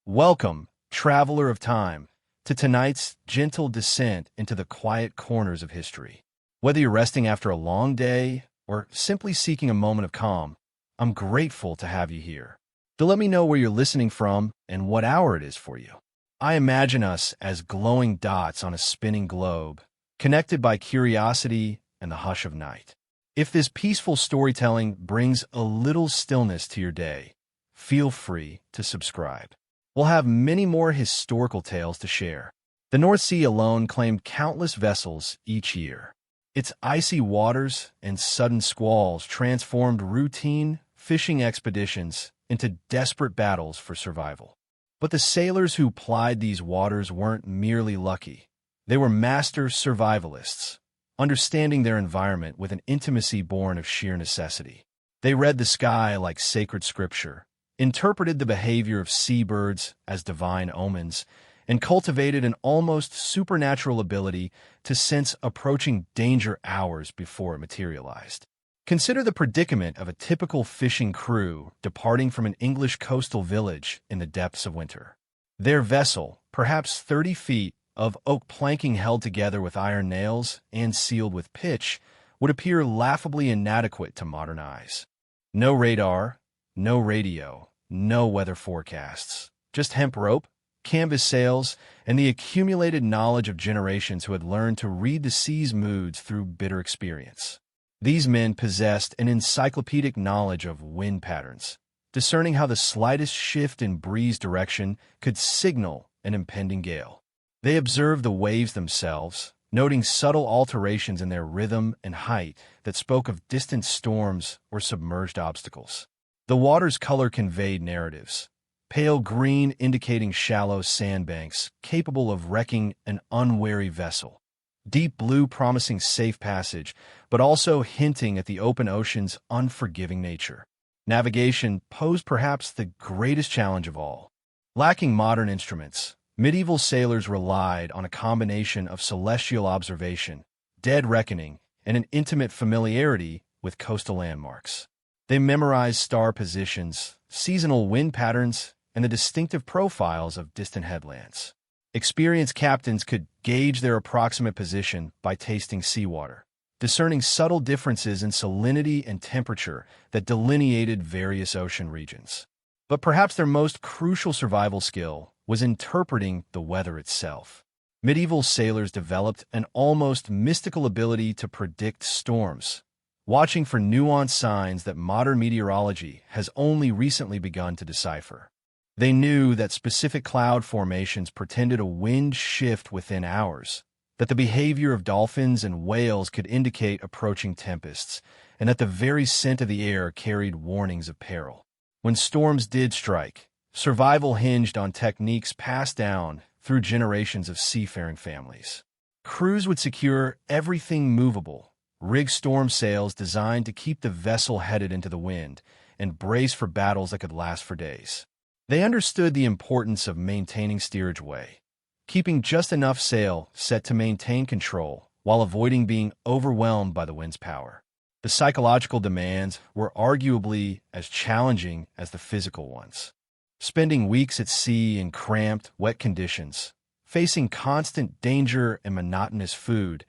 Welcome, traveler of time, to tonight's gentle descent into the quiet corners of history. Whether you're resting after a long day or simply seeking a moment of calm, I'm grateful to have you here. So let me know where you're listening from and what hour it is for you. I imagine us as glowing dots on a spinning globe, connected by curiosity and the hush of night. If this peaceful storytelling brings a little stillness to your day, feel free to subscribe. We'll have many more historical tales to share. The North Sea alone claimed countless vessels each year. Its icy waters and sudden squalls transformed routine fishing expeditions into desperate battles for survival. But the sailors who plied these waters weren't merely lucky. They were master survivalists, understanding their environment with an intimacy born of sheer necessity. They read the sky like sacred scripture, interpreted the behavior of seabirds as divine omens, and cultivated an almost supernatural ability to sense approaching danger hours before it materialized. Consider the predicament of a typical fishing crew departing from an English coastal village in the depths of winter. Their vessel, perhaps 30 feet of oak planking held together with iron nails and sealed with pitch, would appear laughably inadequate to modern eyes. No radar, no radio, no weather forecasts, just hemp rope, canvas sails, and the accumulated knowledge of generations who had learned to read the sea's moods through bitter experience. These men possessed an encyclopedic knowledge of wind patterns, discerning how the slightest shift in breeze direction could signal an impending gale. They observed the waves themselves, noting subtle alterations in their rhythm and height that spoke of distant storms or submerged obstacles. The water's color conveyed narratives, pale green indicating shallow sandbanks capable of wrecking an unwary vessel, deep blue promising safe passage, but also hinting at the open ocean's unforgiving nature. Navigation posed perhaps the greatest challenge of all. Lacking modern instruments, medieval sailors relied on a combination of celestial observation, dead reckoning, and an intimate familiarity with coastal landmarks. They memorized star positions, seasonal wind patterns, and the distinctive profiles of distant headlands. Experienced captains could gauge their approximate position by tasting seawater, discerning subtle differences in salinity and temperature that delineated various ocean regions. But perhaps their most crucial survival skill was interpreting the weather itself. Medieval sailors developed an almost mystical ability to predict storms, watching for nuanced signs that modern meteorology has only recently begun to decipher. They knew that specific cloud formations portended a wind shift within hours, that the behavior of dolphins and whales could indicate approaching tempests, and that the very scent of the air carried warnings of peril. When storms did strike, survival hinged on techniques passed down through generations of seafaring families. Crews would secure everything movable, rig storm sails designed to keep the vessel headed into the wind, and brace for battles that could last for days. They understood the importance of maintaining steerage way, keeping just enough sail set to maintain control while avoiding being overwhelmed by the wind's power. The psychological demands were arguably as challenging as the physical ones. Spending weeks at sea in cramped, wet conditions, facing constant danger and monotonous food,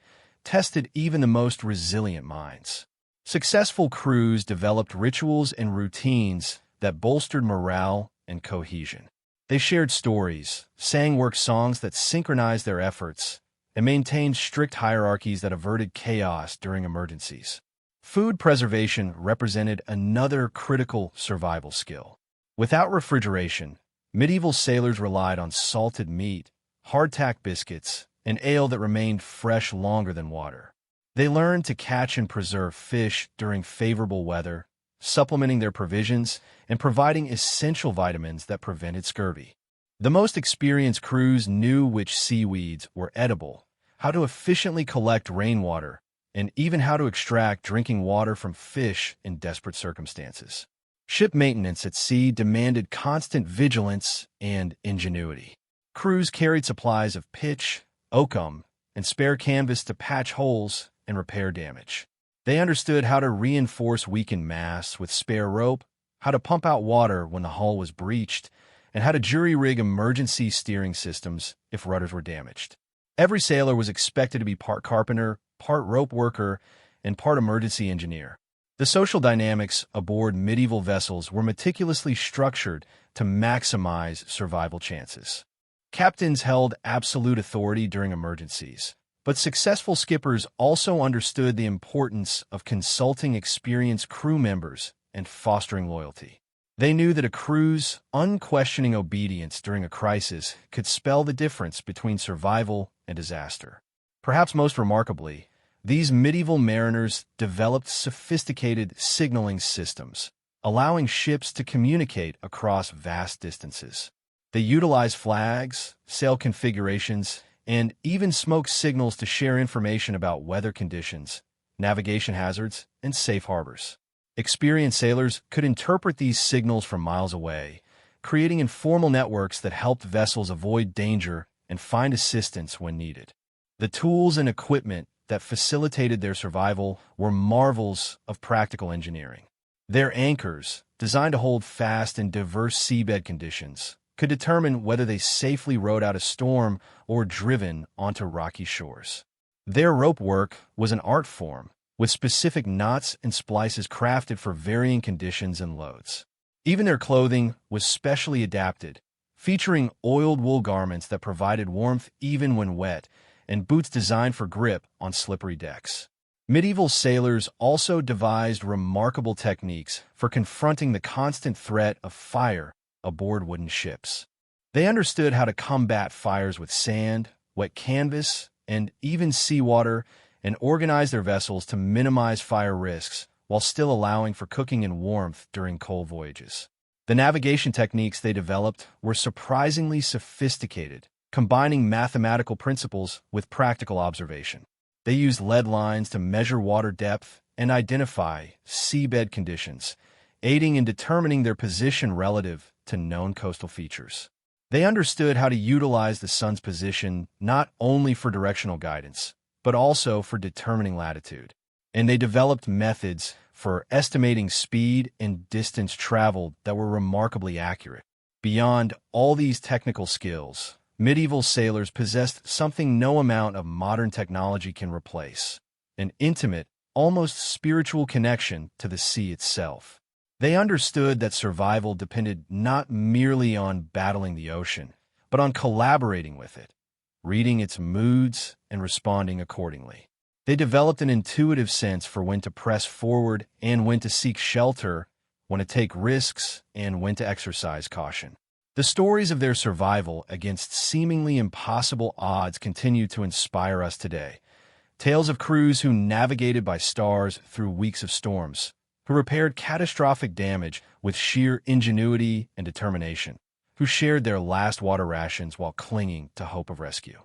tested even the most resilient minds. Successful crews developed rituals and routines that bolstered morale and cohesion. They shared stories, sang work songs that synchronized their efforts, and maintained strict hierarchies that averted chaos during emergencies. Food preservation represented another critical survival skill. Without refrigeration, medieval sailors relied on salted meat, hardtack biscuits, and ale that remained fresh longer than water. They learned to catch and preserve fish during favorable weather, supplementing their provisions and providing essential vitamins that prevented scurvy. The most experienced crews knew which seaweeds were edible, how to efficiently collect rainwater, and even how to extract drinking water from fish in desperate circumstances. Ship maintenance at sea demanded constant vigilance and ingenuity. Crews carried supplies of pitch, oakum, and spare canvas to patch holes and repair damage. They understood how to reinforce weakened masts with spare rope, how to pump out water when the hull was breached, and how to jury-rig emergency steering systems if rudders were damaged. Every sailor was expected to be part carpenter, part rope worker, and part emergency engineer. The social dynamics aboard medieval vessels were meticulously structured to maximize survival chances. Captains held absolute authority during emergencies, but successful skippers also understood the importance of consulting experienced crew members and fostering loyalty. They knew that a crew's unquestioning obedience during a crisis could spell the difference between survival and disaster. Perhaps most remarkably, these medieval mariners developed sophisticated signaling systems, allowing ships to communicate across vast distances. They utilized flags, sail configurations, and even smoke signals to share information about weather conditions, navigation hazards, and safe harbors. Experienced sailors could interpret these signals from miles away, creating informal networks that helped vessels avoid danger and find assistance when needed. The tools and equipment that facilitated their survival were marvels of practical engineering. Their anchors, designed to hold fast in diverse seabed conditions, could determine whether they safely rode out a storm or driven onto rocky shores. Their rope work was an art form, with specific knots and splices crafted for varying conditions and loads. Even their clothing was specially adapted, featuring oiled wool garments that provided warmth even when wet, and boots designed for grip on slippery decks. Medieval sailors also devised remarkable techniques for confronting the constant threat of fire aboard wooden ships. They understood how to combat fires with sand, wet canvas, and even seawater, and organized their vessels to minimize fire risks while still allowing for cooking and warmth during cold voyages. The navigation techniques they developed were surprisingly sophisticated, combining mathematical principles with practical observation. They used lead lines to measure water depth and identify seabed conditions, aiding in determining their position relative to known coastal features. They understood how to utilize the sun's position not only for directional guidance, but also for determining latitude. And they developed methods for estimating speed and distance traveled that were remarkably accurate. Beyond all these technical skills, medieval sailors possessed something no amount of modern technology can replace: an intimate, almost spiritual connection to the sea itself. They understood that survival depended not merely on battling the ocean, but on collaborating with it, reading its moods, and responding accordingly. They developed an intuitive sense for when to press forward and when to seek shelter, when to take risks, and when to exercise caution. The stories of their survival against seemingly impossible odds continue to inspire us today. Tales of crews who navigated by stars through weeks of storms, who repaired catastrophic damage with sheer ingenuity and determination, who shared their last water rations while clinging to hope of rescue.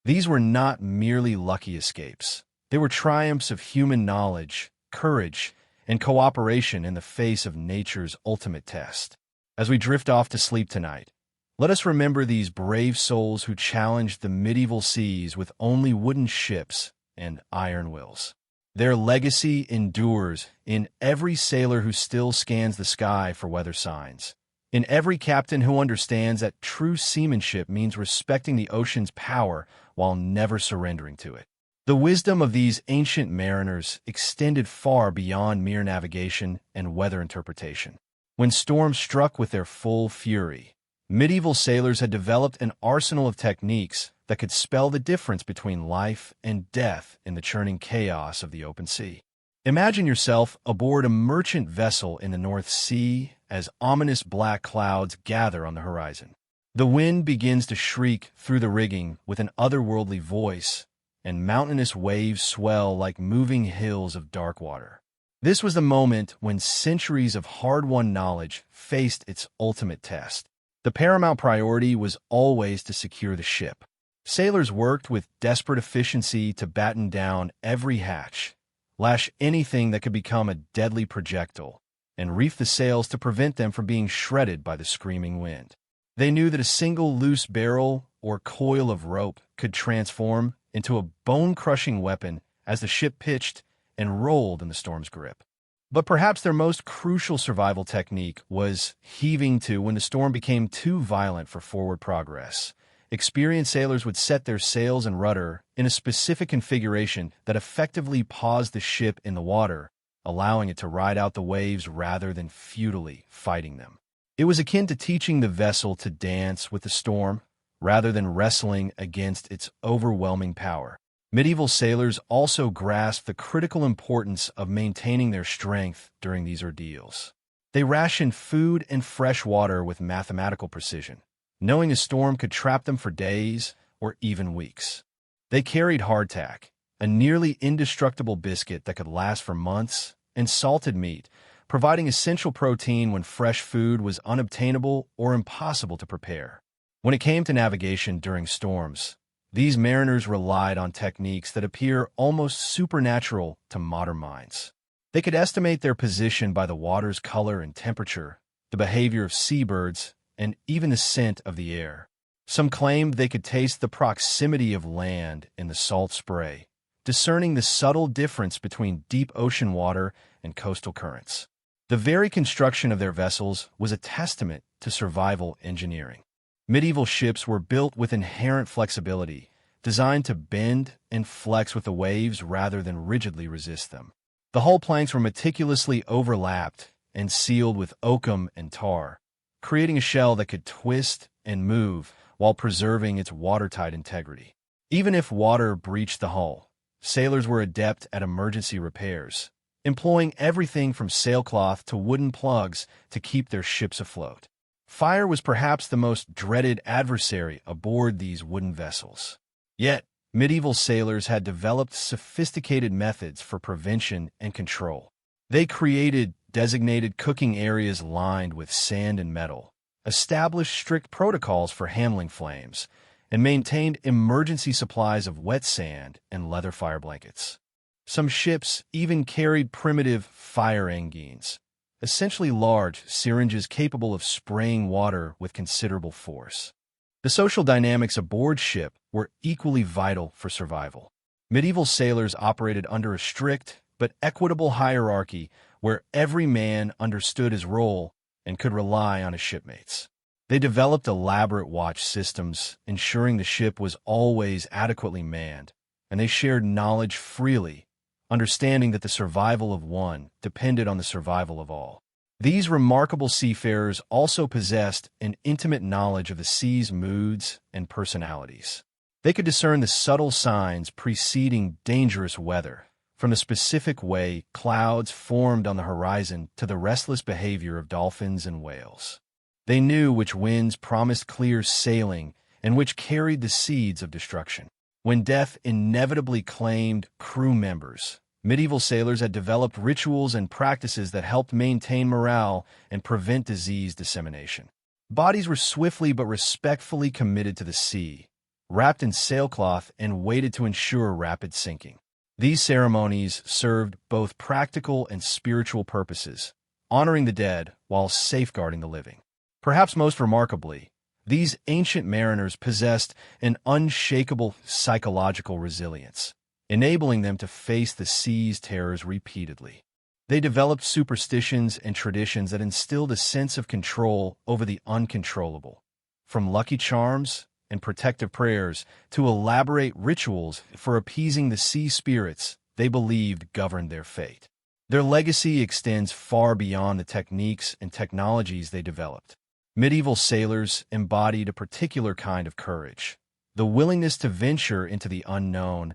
These were not merely lucky escapes. They were triumphs of human knowledge, courage, and cooperation in the face of nature's ultimate test. As we drift off to sleep tonight, let us remember these brave souls who challenged the medieval seas with only wooden ships and iron wills. Their legacy endures in every sailor who still scans the sky for weather signs, in every captain who understands that true seamanship means respecting the ocean's power while never surrendering to it. The wisdom of these ancient mariners extended far beyond mere navigation and weather interpretation. When storms struck with their full fury, medieval sailors had developed an arsenal of techniques that could spell the difference between life and death in the churning chaos of the open sea. Imagine yourself aboard a merchant vessel in the North Sea as ominous black clouds gather on the horizon. The wind begins to shriek through the rigging with an otherworldly voice, and mountainous waves swell like moving hills of dark water. This was the moment when centuries of hard-won knowledge faced its ultimate test. The paramount priority was always to secure the ship. Sailors worked with desperate efficiency to batten down every hatch, lash anything that could become a deadly projectile, and reef the sails to prevent them from being shredded by the screaming wind. They knew that a single loose barrel or coil of rope could transform into a bone-crushing weapon as the ship pitched and rolled in the storm's grip. But perhaps their most crucial survival technique was heaving to when the storm became too violent for forward progress. Experienced sailors would set their sails and rudder in a specific configuration that effectively paused the ship in the water, allowing it to ride out the waves rather than futilely fighting them. It was akin to teaching the vessel to dance with the storm rather than wrestling against its overwhelming power. Medieval sailors also grasped the critical importance of maintaining their strength during these ordeals. They rationed food and fresh water with mathematical precision, knowing a storm could trap them for days or even weeks. They carried hardtack, a nearly indestructible biscuit that could last for months, and salted meat, providing essential protein when fresh food was unobtainable or impossible to prepare. When it came to navigation during storms, these mariners relied on techniques that appear almost supernatural to modern minds. They could estimate their position by the water's color and temperature, the behavior of seabirds, and even the scent of the air. Some claimed they could taste the proximity of land in the salt spray, discerning the subtle difference between deep ocean water and coastal currents. The very construction of their vessels was a testament to survival engineering. Medieval ships were built with inherent flexibility, designed to bend and flex with the waves rather than rigidly resist them. The hull planks were meticulously overlapped and sealed with oakum and tar, creating a shell that could twist and move while preserving its watertight integrity. Even if water breached the hull, sailors were adept at emergency repairs, employing everything from sailcloth to wooden plugs to keep their ships afloat. Fire was perhaps the most dreaded adversary aboard these wooden vessels. Yet, medieval sailors had developed sophisticated methods for prevention and control. They created designated cooking areas lined with sand and metal, established strict protocols for handling flames, and maintained emergency supplies of wet sand and leather fire blankets. Some ships even carried primitive fire engines, essentially large syringes capable of spraying water with considerable force. The social dynamics aboard ship were equally vital for survival. Medieval sailors operated under a strict but equitable hierarchy where every man understood his role and could rely on his shipmates. They developed elaborate watch systems, ensuring the ship was always adequately manned, and they shared knowledge freely, understanding that the survival of one depended on the survival of all. These remarkable seafarers also possessed an intimate knowledge of the sea's moods and personalities. They could discern the subtle signs preceding dangerous weather, from the specific way clouds formed on the horizon to the restless behavior of dolphins and whales. They knew which winds promised clear sailing and which carried the seeds of destruction. When death inevitably claimed crew members, medieval sailors had developed rituals and practices that helped maintain morale and prevent disease dissemination. Bodies were swiftly but respectfully committed to the sea, wrapped in sailcloth and weighted to ensure rapid sinking. These ceremonies served both practical and spiritual purposes, honoring the dead while safeguarding the living. Perhaps most remarkably, these ancient mariners possessed an unshakable psychological resilience, enabling them to face the sea's terrors repeatedly. They developed superstitions and traditions that instilled a sense of control over the uncontrollable, from lucky charms and protective prayers to elaborate rituals for appeasing the sea spirits they believed governed their fate. Their legacy extends far beyond the techniques and technologies they developed. Medieval sailors embodied a particular kind of courage, the willingness to venture into the unknown,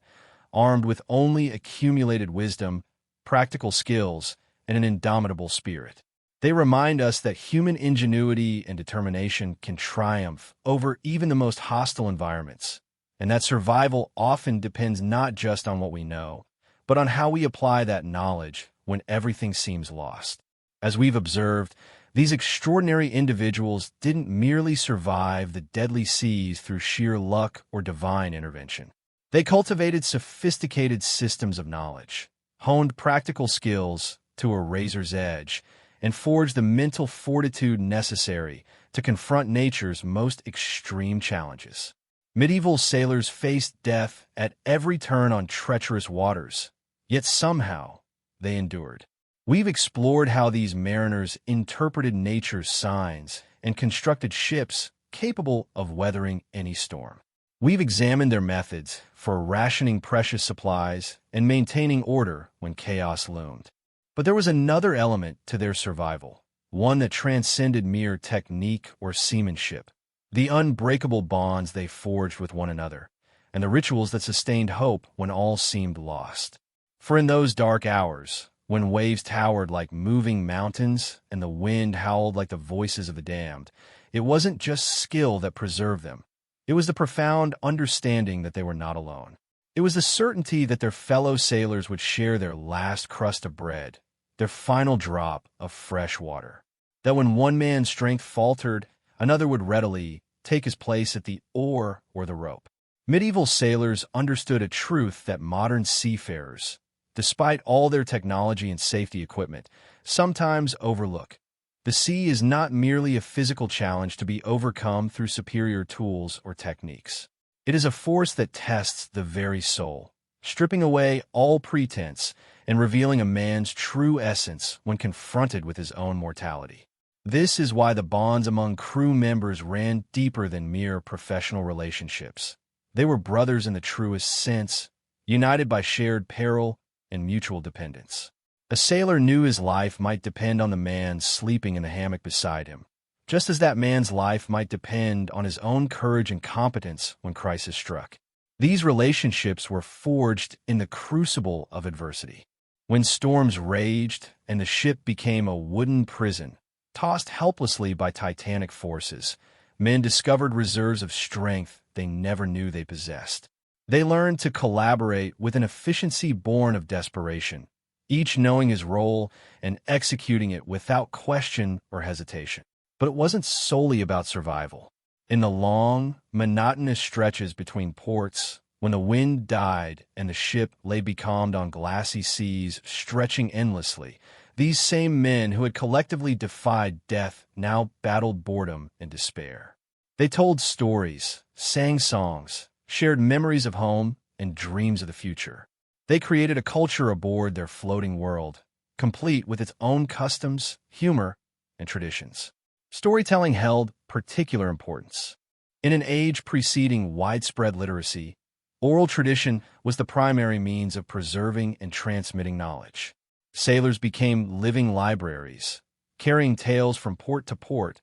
armed with only accumulated wisdom, practical skills, and an indomitable spirit. They remind us that human ingenuity and determination can triumph over even the most hostile environments, and that survival often depends not just on what we know, but on how we apply that knowledge when everything seems lost. As we've observed, these extraordinary individuals didn't merely survive the deadly seas through sheer luck or divine intervention. They cultivated sophisticated systems of knowledge, honed practical skills to a razor's edge, and forged the mental fortitude necessary to confront nature's most extreme challenges. Medieval sailors faced death at every turn on treacherous waters, yet somehow they endured. We've explored how these mariners interpreted nature's signs and constructed ships capable of weathering any storm. We've examined their methods for rationing precious supplies and maintaining order when chaos loomed. But there was another element to their survival, one that transcended mere technique or seamanship: the unbreakable bonds they forged with one another, and the rituals that sustained hope when all seemed lost. For in those dark hours, when waves towered like moving mountains and the wind howled like the voices of the damned, it wasn't just skill that preserved them. It was the profound understanding that they were not alone. It was the certainty that their fellow sailors would share their last crust of bread, their final drop of fresh water. That when one man's strength faltered, another would readily take his place at the oar or the rope. Medieval sailors understood a truth that modern seafarers, despite all their technology and safety equipment, sometimes overlook. The sea is not merely a physical challenge to be overcome through superior tools or techniques. It is a force that tests the very soul, stripping away all pretense and revealing a man's true essence when confronted with his own mortality. This is why the bonds among crew members ran deeper than mere professional relationships. They were brothers in the truest sense, united by shared peril and mutual dependence. A sailor knew his life might depend on the man sleeping in the hammock beside him, just as that man's life might depend on his own courage and competence when crisis struck. These relationships were forged in the crucible of adversity. When storms raged and the ship became a wooden prison, tossed helplessly by titanic forces, men discovered reserves of strength they never knew they possessed. They learned to collaborate with an efficiency born of desperation, each knowing his role and executing it without question or hesitation. But it wasn't solely about survival. In the long, monotonous stretches between ports, when the wind died and the ship lay becalmed on glassy seas stretching endlessly, these same men who had collectively defied death now battled boredom and despair. They told stories, sang songs, shared memories of home and dreams of the future. They created a culture aboard their floating world, complete with its own customs, humor, and traditions. Storytelling held particular importance. In an age preceding widespread literacy, oral tradition was the primary means of preserving and transmitting knowledge. Sailors became living libraries, carrying tales from port to port,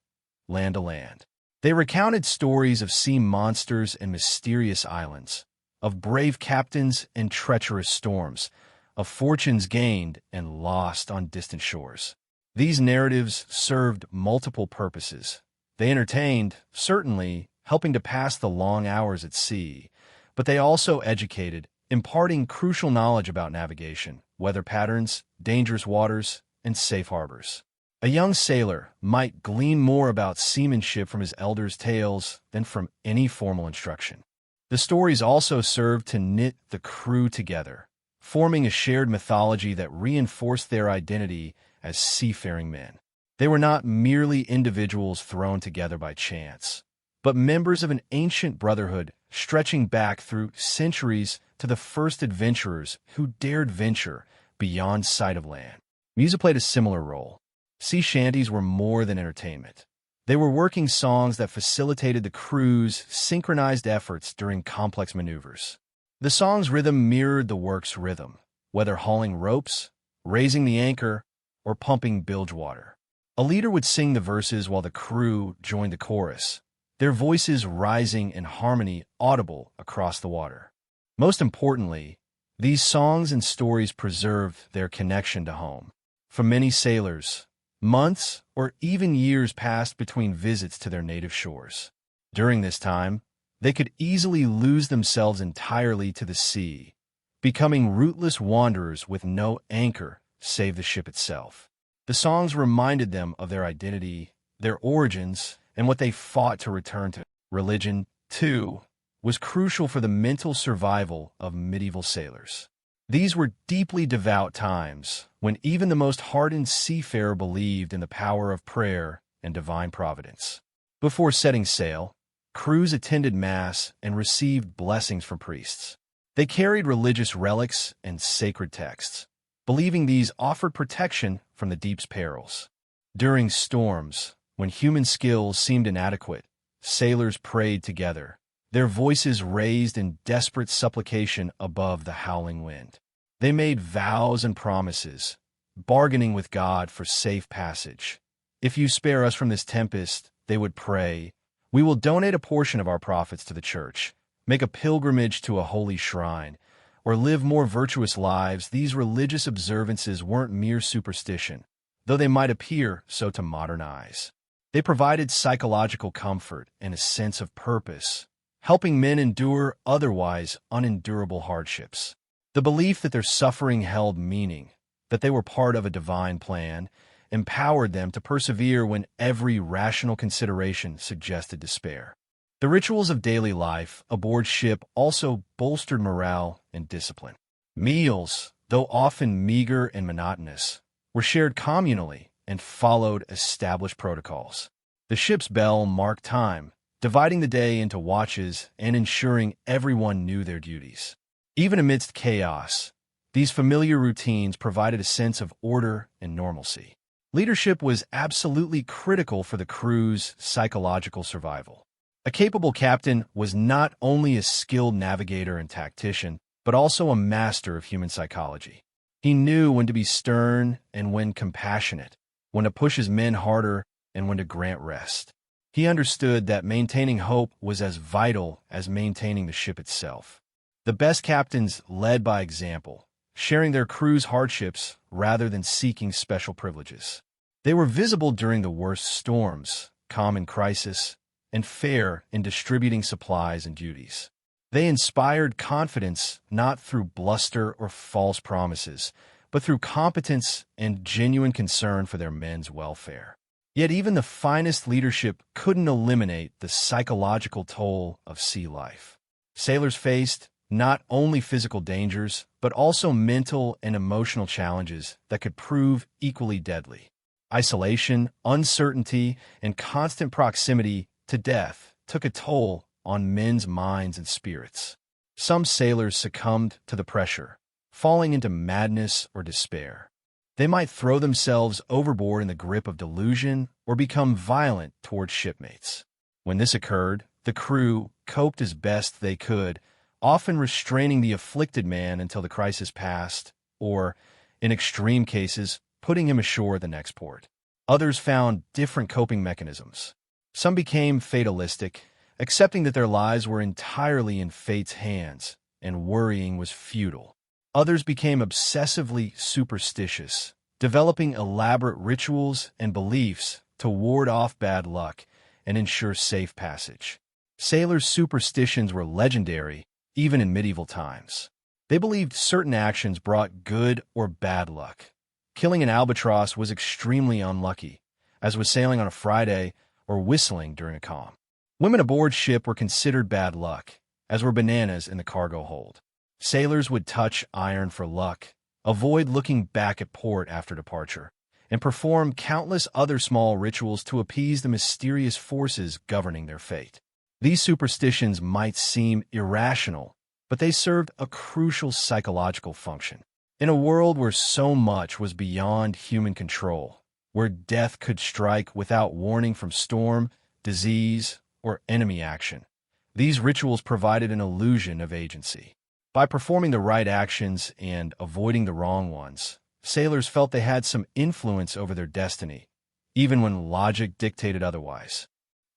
land to land. They recounted stories of sea monsters and mysterious islands, of brave captains and treacherous storms, of fortunes gained and lost on distant shores. These narratives served multiple purposes. They entertained, certainly, helping to pass the long hours at sea, but they also educated, imparting crucial knowledge about navigation, weather patterns, dangerous waters, and safe harbors. A young sailor might glean more about seamanship from his elders' tales than from any formal instruction. The stories also served to knit the crew together, forming a shared mythology that reinforced their identity as seafaring men. They were not merely individuals thrown together by chance, but members of an ancient brotherhood stretching back through centuries to the first adventurers who dared venture beyond sight of land. Music played a similar role. Sea shanties were more than entertainment. They were working songs that facilitated the crew's synchronized efforts during complex maneuvers. The song's rhythm mirrored the work's rhythm, whether hauling ropes, raising the anchor, or pumping bilge water. A leader would sing the verses while the crew joined the chorus, their voices rising in harmony audible across the water. Most importantly, these songs and stories preserved their connection to home. For many sailors, months or even years passed between visits to their native shores. During this time, they could easily lose themselves entirely to the sea, becoming rootless wanderers with no anchor save the ship itself. The songs reminded them of their identity, their origins, and what they fought to return to. Religion, too, was crucial for the mental survival of medieval sailors. These were deeply devout times when even the most hardened seafarer believed in the power of prayer and divine providence. Before setting sail, crews attended Mass and received blessings from priests. They carried religious relics and sacred texts, believing these offered protection from the deep's perils. During storms, when human skills seemed inadequate, sailors prayed together, their voices raised in desperate supplication above the howling wind. They made vows and promises, bargaining with God for safe passage. "If you spare us from this tempest," they would pray, "we will donate a portion of our profits to the church, make a pilgrimage to a holy shrine, or live more virtuous lives." These religious observances weren't mere superstition, though they might appear so to modern eyes. They provided psychological comfort and a sense of purpose, helping men endure otherwise unendurable hardships. The belief that their suffering held meaning, that they were part of a divine plan, empowered them to persevere when every rational consideration suggested despair. The rituals of daily life aboard ship also bolstered morale and discipline. Meals, though often meager and monotonous, were shared communally and followed established protocols. The ship's bell marked time, dividing the day into watches and ensuring everyone knew their duties. Even amidst chaos, these familiar routines provided a sense of order and normalcy. Leadership was absolutely critical for the crew's psychological survival. A capable captain was not only a skilled navigator and tactician, but also a master of human psychology. He knew when to be stern and when compassionate, when to push his men harder and when to grant rest. He understood that maintaining hope was as vital as maintaining the ship itself. The best captains led by example, sharing their crew's hardships rather than seeking special privileges. They were visible during the worst storms, calm in crisis, and fair in distributing supplies and duties. They inspired confidence not through bluster or false promises, but through competence and genuine concern for their men's welfare. Yet even the finest leadership couldn't eliminate the psychological toll of sea life. Sailors faced not only physical dangers, but also mental and emotional challenges that could prove equally deadly. Isolation, uncertainty, and constant proximity to death took a toll on men's minds and spirits. Some sailors succumbed to the pressure, falling into madness or despair. They might throw themselves overboard in the grip of delusion or become violent towards shipmates. When this occurred, the crew coped as best they could, often restraining the afflicted man until the crisis passed, or, in extreme cases, putting him ashore at the next port. Others found different coping mechanisms. Some became fatalistic, accepting that their lives were entirely in fate's hands, and worrying was futile. Others became obsessively superstitious, developing elaborate rituals and beliefs to ward off bad luck and ensure safe passage. Sailors' superstitions were legendary, even in medieval times. They believed certain actions brought good or bad luck. Killing an albatross was extremely unlucky, as was sailing on a Friday or whistling during a calm. Women aboard ship were considered bad luck, as were bananas in the cargo hold. Sailors would touch iron for luck, avoid looking back at port after departure, and perform countless other small rituals to appease the mysterious forces governing their fate. These superstitions might seem irrational, but they served a crucial psychological function. In a world where so much was beyond human control, where death could strike without warning from storm, disease, or enemy action, these rituals provided an illusion of agency. By performing the right actions and avoiding the wrong ones, sailors felt they had some influence over their destiny, even when logic dictated otherwise.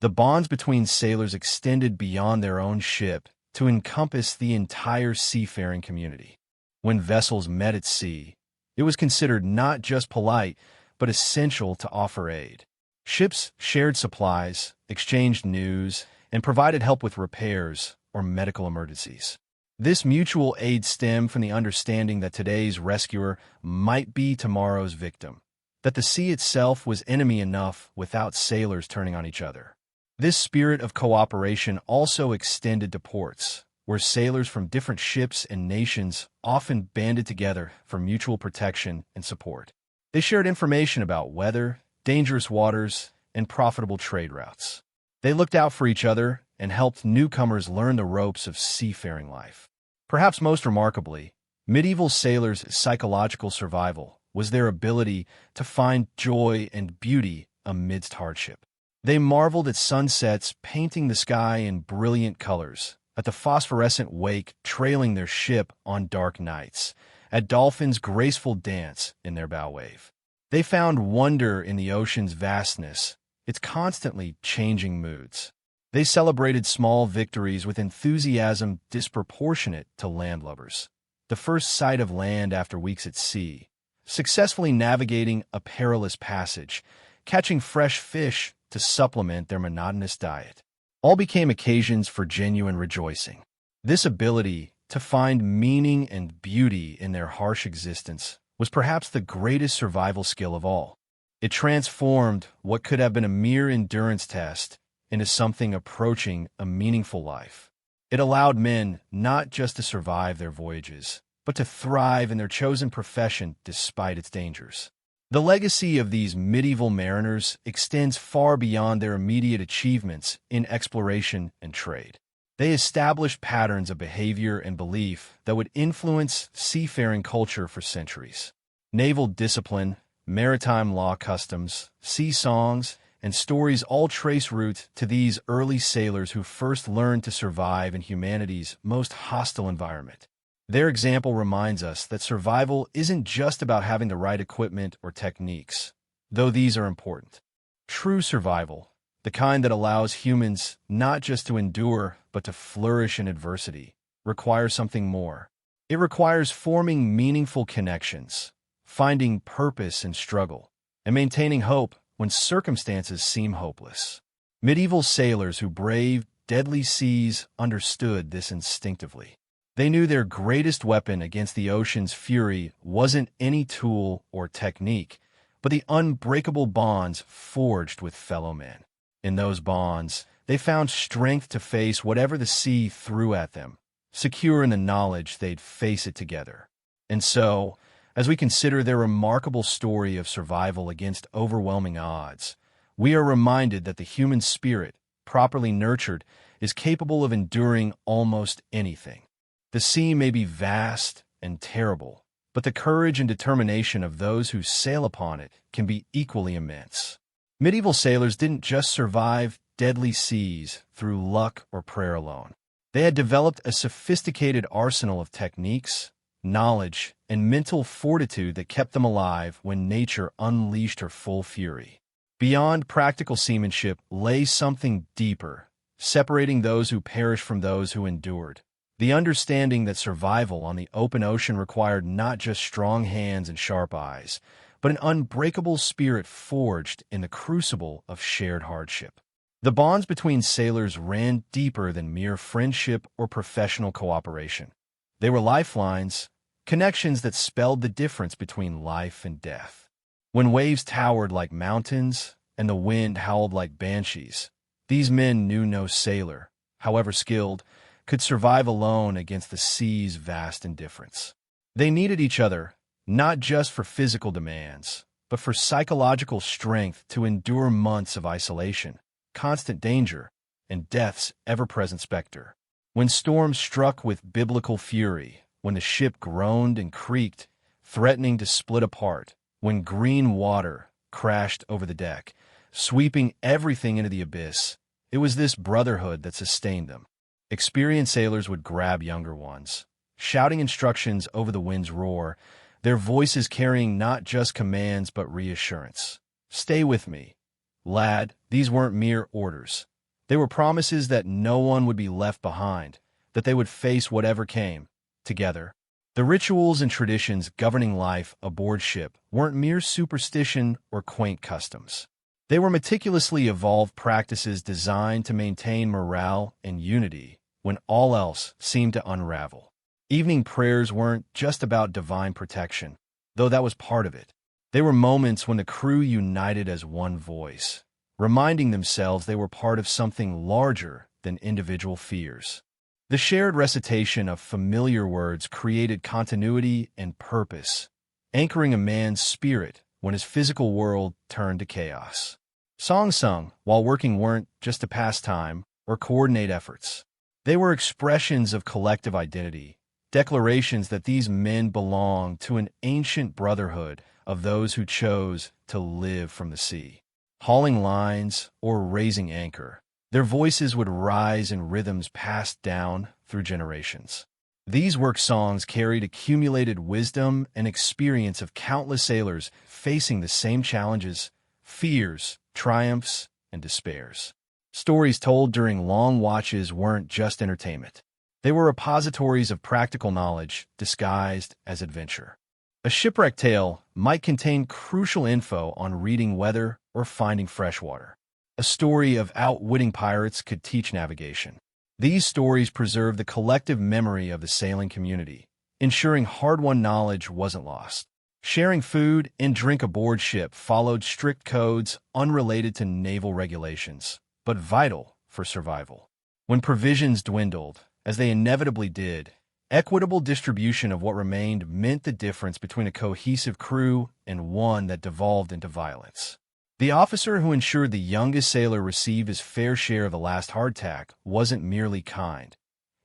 The bonds between sailors extended beyond their own ship to encompass the entire seafaring community. When vessels met at sea, it was considered not just polite, but essential to offer aid. Ships shared supplies, exchanged news, and provided help with repairs or medical emergencies. This mutual aid stemmed from the understanding that today's rescuer might be tomorrow's victim, that the sea itself was enemy enough without sailors turning on each other. This spirit of cooperation also extended to ports, where sailors from different ships and nations often banded together for mutual protection and support. They shared information about weather, dangerous waters, and profitable trade routes. They looked out for each other and helped newcomers learn the ropes of seafaring life. Perhaps most remarkably, Medieval sailors' psychological survival was their ability to find joy and beauty amidst hardship. They marveled at sunsets painting the sky in brilliant colors, at the phosphorescent wake trailing their ship on dark nights, at dolphins' graceful dance in their bow wave. They found wonder in the ocean's vastness, its constantly changing moods. They celebrated small victories with enthusiasm disproportionate to landlubbers. The first sight of land after weeks at sea, successfully navigating a perilous passage, catching fresh fish to supplement their monotonous diet, all became occasions for genuine rejoicing. This ability to find meaning and beauty in their harsh existence was perhaps the greatest survival skill of all. It transformed what could have been a mere endurance test into something approaching a meaningful life. It allowed men not just to survive their voyages, but to thrive in their chosen profession despite its dangers. The legacy of these medieval mariners extends far beyond their immediate achievements in exploration and trade. They established patterns of behavior and belief that would influence seafaring culture for centuries. Naval discipline, maritime law customs, sea songs, and stories all trace roots to these early sailors who first learned to survive in humanity's most hostile environment. Their example reminds us that survival isn't just about having the right equipment or techniques, though these are important. True survival, the kind that allows humans not just to endure but to flourish in adversity, requires something more. It requires forming meaningful connections, finding purpose in struggle, and maintaining hope when circumstances seem hopeless. Medieval sailors who braved deadly seas understood this instinctively. They knew their greatest weapon against the ocean's fury wasn't any tool or technique, but the unbreakable bonds forged with fellow men. In those bonds, they found strength to face whatever the sea threw at them, secure in the knowledge they'd face it together. And so, as we consider their remarkable story of survival against overwhelming odds, we are reminded that the human spirit, properly nurtured, is capable of enduring almost anything. The sea may be vast and terrible, but the courage and determination of those who sail upon it can be equally immense. Medieval sailors didn't just survive deadly seas through luck or prayer alone. They had developed a sophisticated arsenal of techniques, knowledge, and mental fortitude that kept them alive when nature unleashed her full fury. Beyond practical seamanship lay something deeper, separating those who perished from those who endured. The understanding that survival on the open ocean required not just strong hands and sharp eyes, but an unbreakable spirit forged in the crucible of shared hardship. The bonds between sailors ran deeper than mere friendship or professional cooperation. They were lifelines, connections that spelled the difference between life and death. When waves towered like mountains and the wind howled like banshees, these men knew no sailor, however skilled, could survive alone against the sea's vast indifference. They needed each other, not just for physical demands, but for psychological strength to endure months of isolation, constant danger, and death's ever-present specter. When storms struck with biblical fury, when the ship groaned and creaked, threatening to split apart, when green water crashed over the deck, sweeping everything into the abyss, it was this brotherhood that sustained them. Experienced sailors would grab younger ones, shouting instructions over the wind's roar, their voices carrying not just commands but reassurance. "Stay with me, lad." These weren't mere orders. They were promises that no one would be left behind, that they would face whatever came, together. The rituals and traditions governing life aboard ship weren't mere superstition or quaint customs. They were meticulously evolved practices designed to maintain morale and unity when all else seemed to unravel. Evening prayers weren't just about divine protection, though that was part of it. They were moments when the crew united as one voice, reminding themselves they were part of something larger than individual fears. The shared recitation of familiar words created continuity and purpose, anchoring a man's spirit when his physical world turned to chaos. Songs sung while working weren't just to pass time or coordinate efforts. They were expressions of collective identity, declarations that these men belonged to an ancient brotherhood of those who chose to live from the sea. Hauling lines or raising anchor, their voices would rise in rhythms passed down through generations. These work songs carried accumulated wisdom and experience of countless sailors facing the same challenges, fears, triumphs, and despairs. Stories told during long watches weren't just entertainment. They were repositories of practical knowledge disguised as adventure. A shipwreck tale might contain crucial info on reading weather or finding fresh water. A story of outwitting pirates could teach navigation. These stories preserved the collective memory of the sailing community, ensuring hard-won knowledge wasn't lost. Sharing food and drink aboard ship followed strict codes unrelated to naval regulations, but vital for survival. When provisions dwindled, as they inevitably did, equitable distribution of what remained meant the difference between a cohesive crew and one that devolved into violence. The officer who ensured the youngest sailor received his fair share of the last hardtack wasn't merely kind.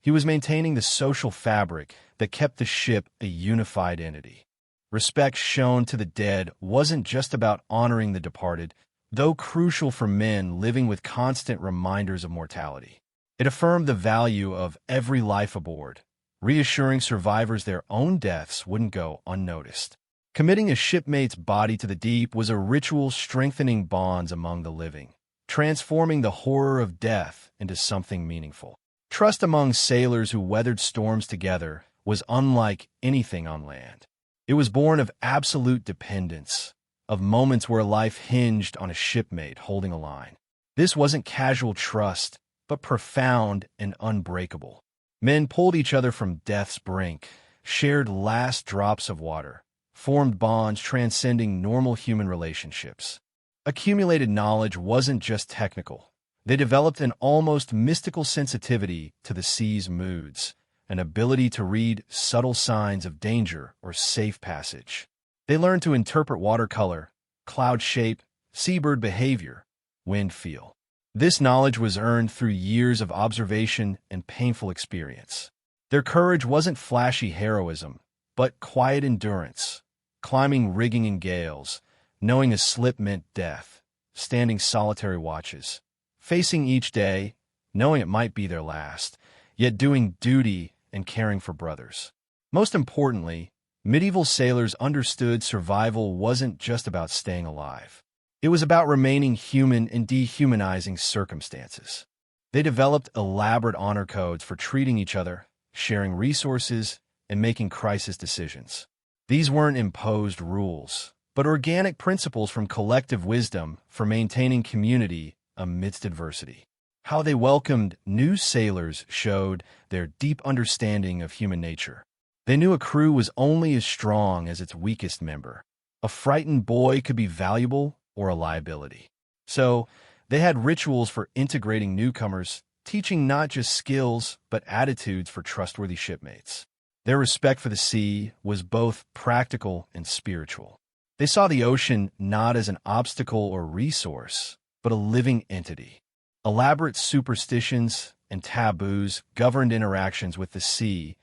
He was maintaining the social fabric that kept the ship a unified entity. Respect shown to the dead wasn't just about honoring the departed, though crucial for men living with constant reminders of mortality. It affirmed the value of every life aboard, reassuring survivors their own deaths wouldn't go unnoticed. Committing a shipmate's body to the deep was a ritual strengthening bonds among the living, transforming the horror of death into something meaningful. Trust among sailors who weathered storms together was unlike anything on land. It was born of absolute dependence, of moments where life hinged on a shipmate holding a line. This wasn't casual trust, but profound and unbreakable. Men pulled each other from death's brink, shared last drops of water, formed bonds transcending normal human relationships. Accumulated knowledge wasn't just technical. They developed an almost mystical sensitivity to the sea's moods, an ability to read subtle signs of danger or safe passage. They learned to interpret watercolor, cloud shape, seabird behavior, wind feel. This knowledge was earned through years of observation and painful experience. Their courage wasn't flashy heroism, but quiet endurance, climbing rigging in gales, knowing a slip meant death, standing solitary watches, facing each day, knowing it might be their last, yet doing duty and caring for brothers. Most importantly, medieval sailors understood survival wasn't just about staying alive. It was about remaining human in dehumanizing circumstances. They developed elaborate honor codes for treating each other, sharing resources, and making crisis decisions. These weren't imposed rules, but organic principles from collective wisdom for maintaining community amidst adversity. How they welcomed new sailors showed their deep understanding of human nature. They knew a crew was only as strong as its weakest member. A frightened boy could be valuable or a liability. So, they had rituals for integrating newcomers, teaching not just skills, but attitudes for trustworthy shipmates. Their respect for the sea was both practical and spiritual. They saw the ocean not as an obstacle or resource, but a living entity. Elaborate superstitions and taboos governed interactions with the sea,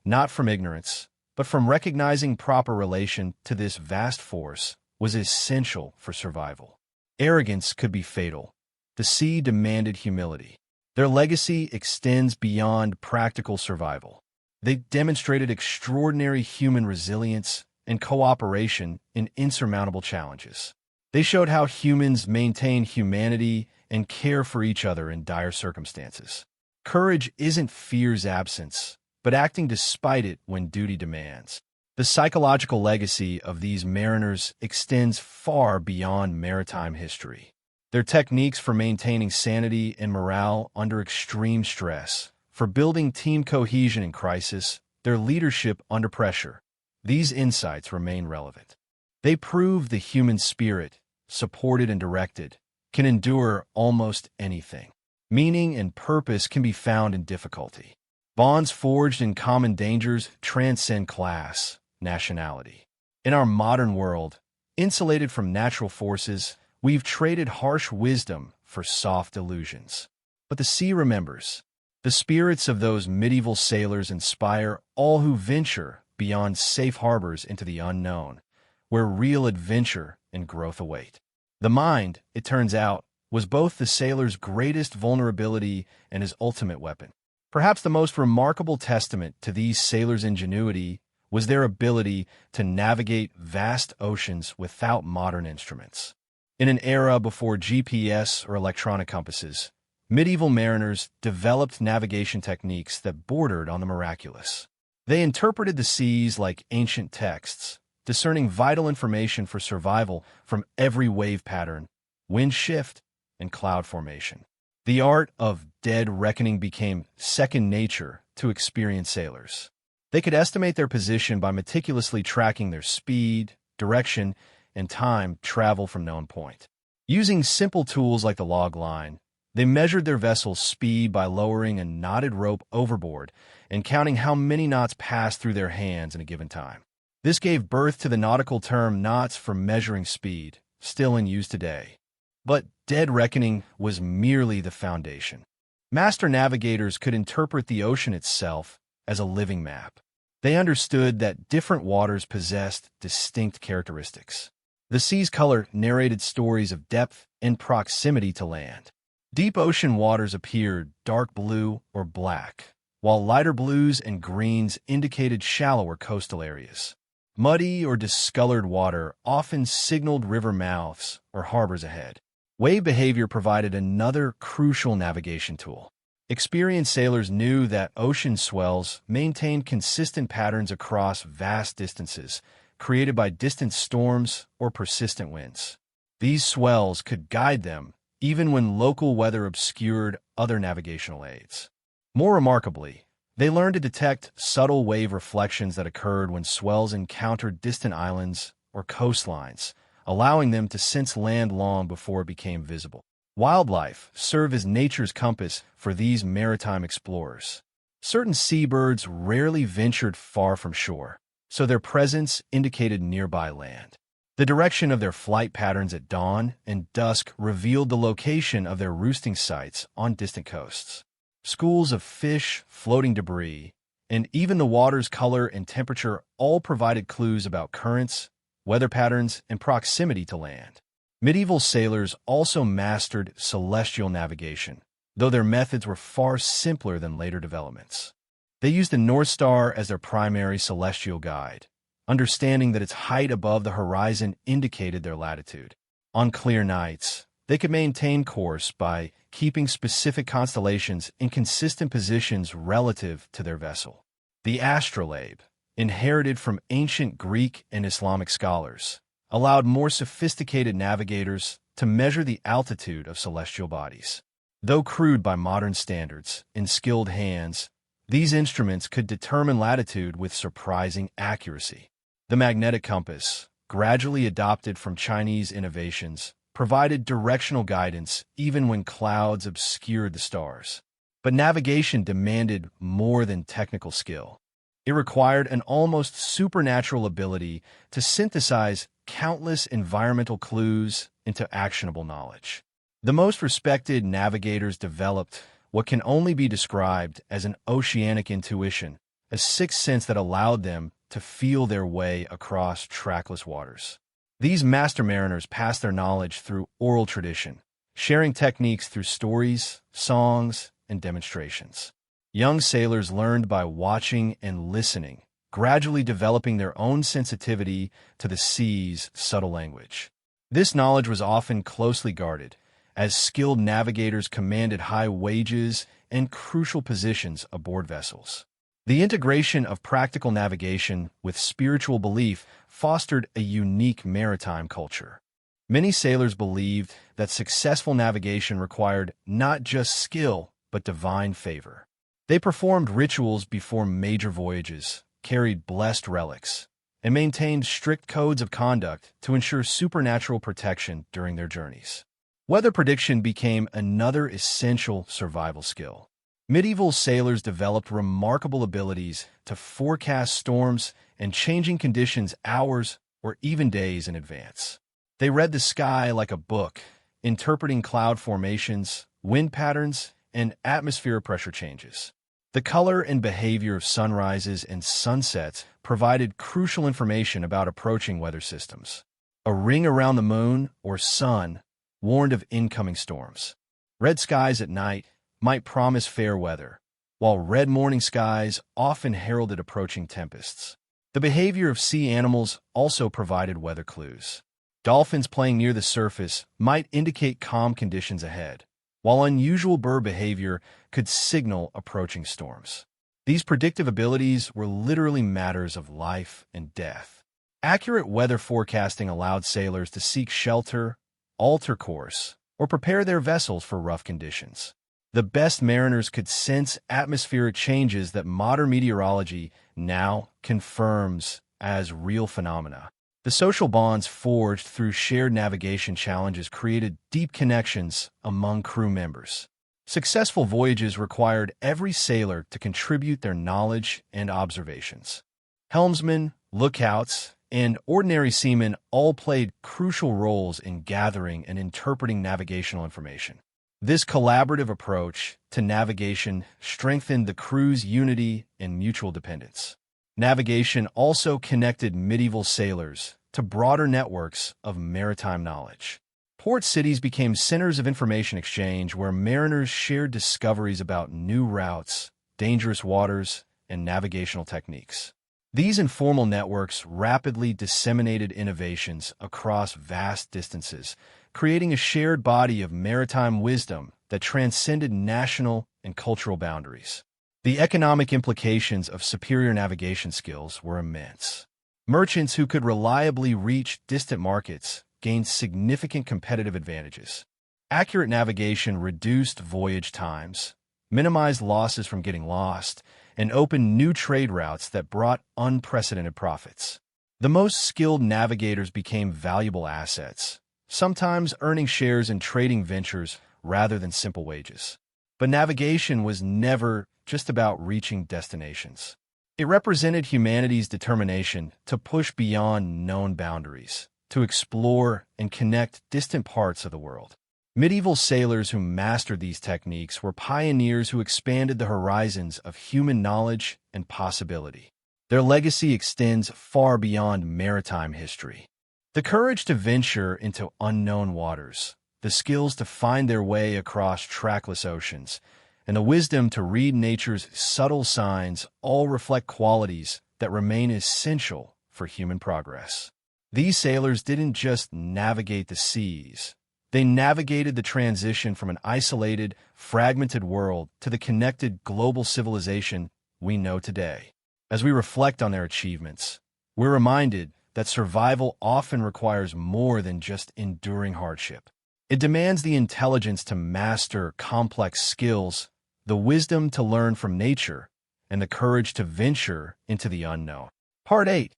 not from ignorance, but from recognizing proper relation to this vast force was essential for survival. Arrogance could be fatal. The sea demanded humility. Their legacy extends beyond practical survival. They demonstrated extraordinary human resilience and cooperation in insurmountable challenges. They showed how humans maintain humanity and care for each other in dire circumstances. Courage isn't fear's absence, but acting despite it when duty demands. The psychological legacy of these mariners extends far beyond maritime history. Their techniques for maintaining sanity and morale under extreme stress, for building team cohesion in crisis, their leadership under pressure, these insights remain relevant. They prove the human spirit, supported and directed, can endure almost anything. Meaning and purpose can be found in difficulty. Bonds forged in common dangers transcend class, nationality. In our modern world, insulated from natural forces, we've traded harsh wisdom for soft illusions. But the sea remembers. The spirits of those medieval sailors inspire all who venture beyond safe harbors into the unknown, where real adventure and growth await. The mind, it turns out, was both the sailor's greatest vulnerability and his ultimate weapon. Perhaps the most remarkable testament to these sailors' ingenuity was their ability to navigate vast oceans without modern instruments. In an era before GPS or electronic compasses, medieval mariners developed navigation techniques that bordered on the miraculous. They interpreted the seas like ancient texts, discerning vital information for survival from every wave pattern, wind shift, and cloud formation. The art of dead reckoning became second nature to experienced sailors. They could estimate their position by meticulously tracking their speed, direction, and time travel from known point. Using simple tools like the log line, they measured their vessel's speed by lowering a knotted rope overboard and counting how many knots passed through their hands in a given time. This gave birth to the nautical term knots for measuring speed, still in use today. But dead reckoning was merely the foundation. Master navigators could interpret the ocean itself as a living map. They understood that different waters possessed distinct characteristics. The sea's color narrated stories of depth and proximity to land. Deep ocean waters appeared dark blue or black, while lighter blues and greens indicated shallower coastal areas. Muddy or discolored water often signaled river mouths or harbors ahead. Wave behavior provided another crucial navigation tool. Experienced sailors knew that ocean swells maintained consistent patterns across vast distances, created by distant storms or persistent winds. These swells could guide them even when local weather obscured other navigational aids. More remarkably, they learned to detect subtle wave reflections that occurred when swells encountered distant islands or coastlines, allowing them to sense land long before it became visible. Wildlife served as nature's compass for these maritime explorers. Certain seabirds rarely ventured far from shore, so their presence indicated nearby land. The direction of their flight patterns at dawn and dusk revealed the location of their roosting sites on distant coasts. Schools of fish, floating debris, and even the water's color and temperature all provided clues about currents, weather patterns, and proximity to land. Medieval sailors also mastered celestial navigation, though their methods were far simpler than later developments. They used the North Star as their primary celestial guide, understanding that its height above the horizon indicated their latitude. On clear nights, they could maintain course by keeping specific constellations in consistent positions relative to their vessel. The astrolabe, inherited from ancient Greek and Islamic scholars, allowed more sophisticated navigators to measure the altitude of celestial bodies. Though crude by modern standards, in skilled hands, these instruments could determine latitude with surprising accuracy. The magnetic compass, gradually adopted from Chinese innovations, provided directional guidance even when clouds obscured the stars. But navigation demanded more than technical skill. It required an almost supernatural ability to synthesize countless environmental clues into actionable knowledge. The most respected navigators developed what can only be described as an oceanic intuition, a sixth sense that allowed them to feel their way across trackless waters. These master mariners passed their knowledge through oral tradition, sharing techniques through stories, songs, and demonstrations. Young sailors learned by watching and listening, gradually developing their own sensitivity to the sea's subtle language. This knowledge was often closely guarded, as skilled navigators commanded high wages and crucial positions aboard vessels. The integration of practical navigation with spiritual belief fostered a unique maritime culture. Many sailors believed that successful navigation required not just skill, but divine favor. They performed rituals before major voyages, carried blessed relics, and maintained strict codes of conduct to ensure supernatural protection during their journeys. Weather prediction became another essential survival skill. Medieval sailors developed remarkable abilities to forecast storms and changing conditions hours or even days in advance. They read the sky like a book, interpreting cloud formations, wind patterns, and atmospheric pressure changes. The color and behavior of sunrises and sunsets provided crucial information about approaching weather systems. A ring around the moon or sun warned of incoming storms. Red skies at night might promise fair weather, while red morning skies often heralded approaching tempests. The behavior of sea animals also provided weather clues. Dolphins playing near the surface might indicate calm conditions ahead, while unusual bird behavior could signal approaching storms. These predictive abilities were literally matters of life and death. Accurate weather forecasting allowed sailors to seek shelter, alter course, or prepare their vessels for rough conditions. The best mariners could sense atmospheric changes that modern meteorology now confirms as real phenomena. The social bonds forged through shared navigation challenges created deep connections among crew members. Successful voyages required every sailor to contribute their knowledge and observations. Helmsmen, lookouts, and ordinary seamen all played crucial roles in gathering and interpreting navigational information. This collaborative approach to navigation strengthened the crew's unity and mutual dependence. Navigation also connected medieval sailors to broader networks of maritime knowledge. Port cities became centers of information exchange where mariners shared discoveries about new routes, dangerous waters, and navigational techniques. These informal networks rapidly disseminated innovations across vast distances, creating a shared body of maritime wisdom that transcended national and cultural boundaries. The economic implications of superior navigation skills were immense. Merchants who could reliably reach distant markets gained significant competitive advantages. Accurate navigation reduced voyage times, minimized losses from getting lost, and opened new trade routes that brought unprecedented profits. The most skilled navigators became valuable assets, sometimes earning shares in trading ventures rather than simple wages. But navigation was never just about reaching destinations. It represented humanity's determination to push beyond known boundaries, to explore and connect distant parts of the world. Medieval sailors who mastered these techniques were pioneers who expanded the horizons of human knowledge and possibility. Their legacy extends far beyond maritime history. The courage to venture into unknown waters, the skills to find their way across trackless oceans, and the wisdom to read nature's subtle signs all reflect qualities that remain essential for human progress. These sailors didn't just navigate the seas. They navigated the transition from an isolated, fragmented world to the connected global civilization we know today. As we reflect on their achievements, we're reminded that survival often requires more than just enduring hardship. It demands the intelligence to master complex skills, the wisdom to learn from nature, and the courage to venture into the unknown. Part 8.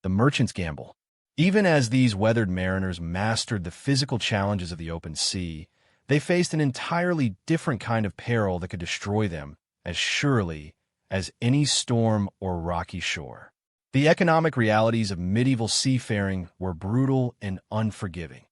The Merchant's Gamble. Even as these weathered mariners mastered the physical challenges of the open sea, they faced an entirely different kind of peril that could destroy them as surely as any storm or rocky shore. The economic realities of medieval seafaring were brutal and unforgiving.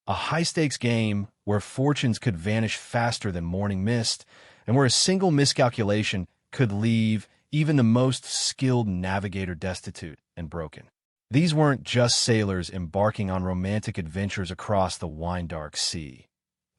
A high-stakes game where fortunes could vanish faster than morning mist, and where a single miscalculation could leave even the most skilled navigator destitute and broken. These weren't just sailors embarking on romantic adventures across the wine-dark sea.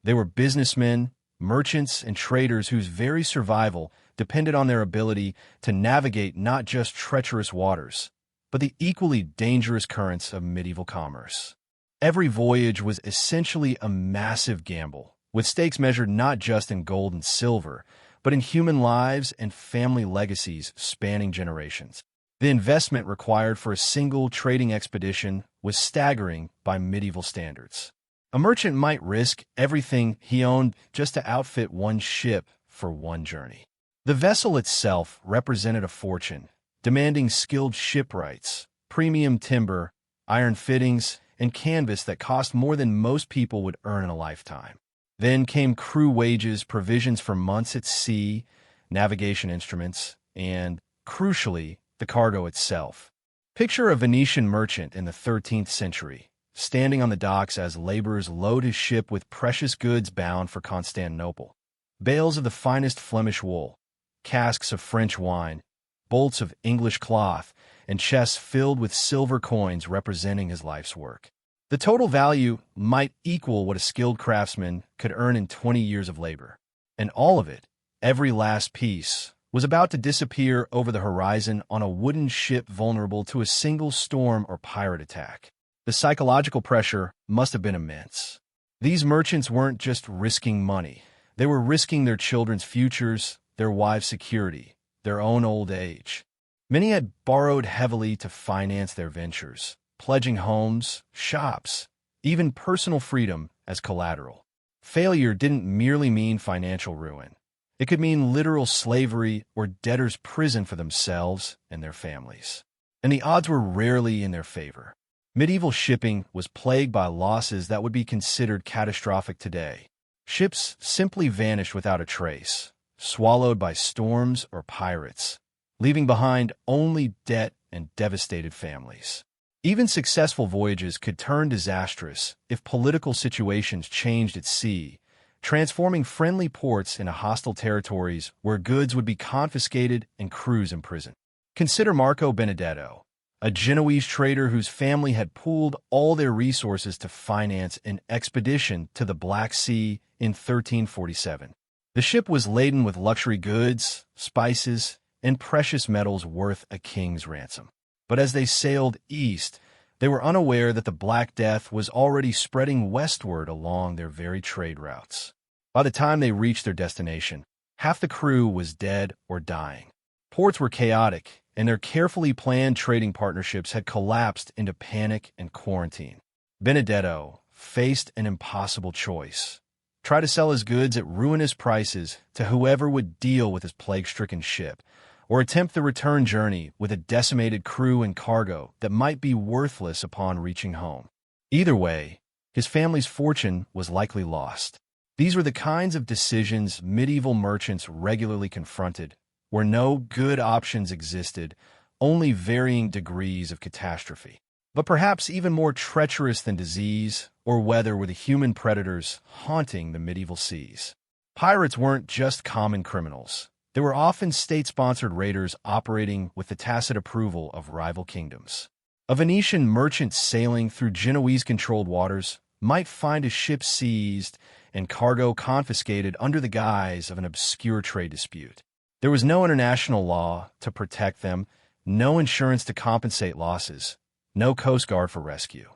They were businessmen, merchants, and traders whose very survival depended on their ability to navigate not just treacherous waters, but the equally dangerous currents of medieval commerce. Every voyage was essentially a massive gamble, with stakes measured not just in gold and silver, but in human lives and family legacies spanning generations. The investment required for a single trading expedition was staggering by medieval standards. A merchant might risk everything he owned just to outfit one ship for one journey. The vessel itself represented a fortune, demanding skilled shipwrights, premium timber, iron fittings, and canvas that cost more than most people would earn in a lifetime. Then came crew wages, provisions for months at sea, navigation instruments, and, crucially, the cargo itself. Picture a Venetian merchant in the 13th century, standing on the docks as laborers load his ship with precious goods bound for Constantinople. bales of the finest Flemish wool, casks of French wine, bolts of English cloth, and chests filled with silver coins representing his life's work. The total value might equal what a skilled craftsman could earn in 20 years of labor. And all of it, every last piece, was about to disappear over the horizon on a wooden ship vulnerable to a single storm or pirate attack. The psychological pressure must have been immense. These merchants weren't just risking money. They were risking their children's futures, their wives' security, their own old age. Many had borrowed heavily to finance their ventures, pledging homes, shops, even personal freedom as collateral. Failure didn't merely mean financial ruin. It could mean literal slavery or debtor's prison for themselves and their families. And the odds were rarely in their favor. Medieval shipping was plagued by losses that would be considered catastrophic today. Ships simply vanished without a trace, swallowed by storms or pirates, leaving behind only debt and devastated families. Even successful voyages could turn disastrous if political situations changed at sea, transforming friendly ports into hostile territories where goods would be confiscated and crews imprisoned. Consider Marco Benedetto, a Genoese trader whose family had pooled all their resources to finance an expedition to the Black Sea in 1347. The ship was laden with luxury goods, spices, and precious metals worth a king's ransom. But as they sailed east, they were unaware that the Black Death was already spreading westward along their very trade routes. By the time they reached their destination, half the crew was dead or dying. Ports were chaotic, and their carefully planned trading partnerships had collapsed into panic and quarantine. Benedetto faced an impossible choice: try to sell his goods at ruinous prices to whoever would deal with his plague-stricken ship, or attempt the return journey with a decimated crew and cargo that might be worthless upon reaching home. Either way, his family's fortune was likely lost. These were the kinds of decisions medieval merchants regularly confronted, where no good options existed, only varying degrees of catastrophe. But perhaps even more treacherous than disease or weather were the human predators haunting the medieval seas. Pirates weren't just common criminals. They were often state-sponsored raiders operating with the tacit approval of rival kingdoms. A Venetian merchant sailing through Genoese-controlled waters might find a ship seized and cargo confiscated under the guise of an obscure trade dispute. There was no international law to protect them, no insurance to compensate losses, no Coast Guard for rescue.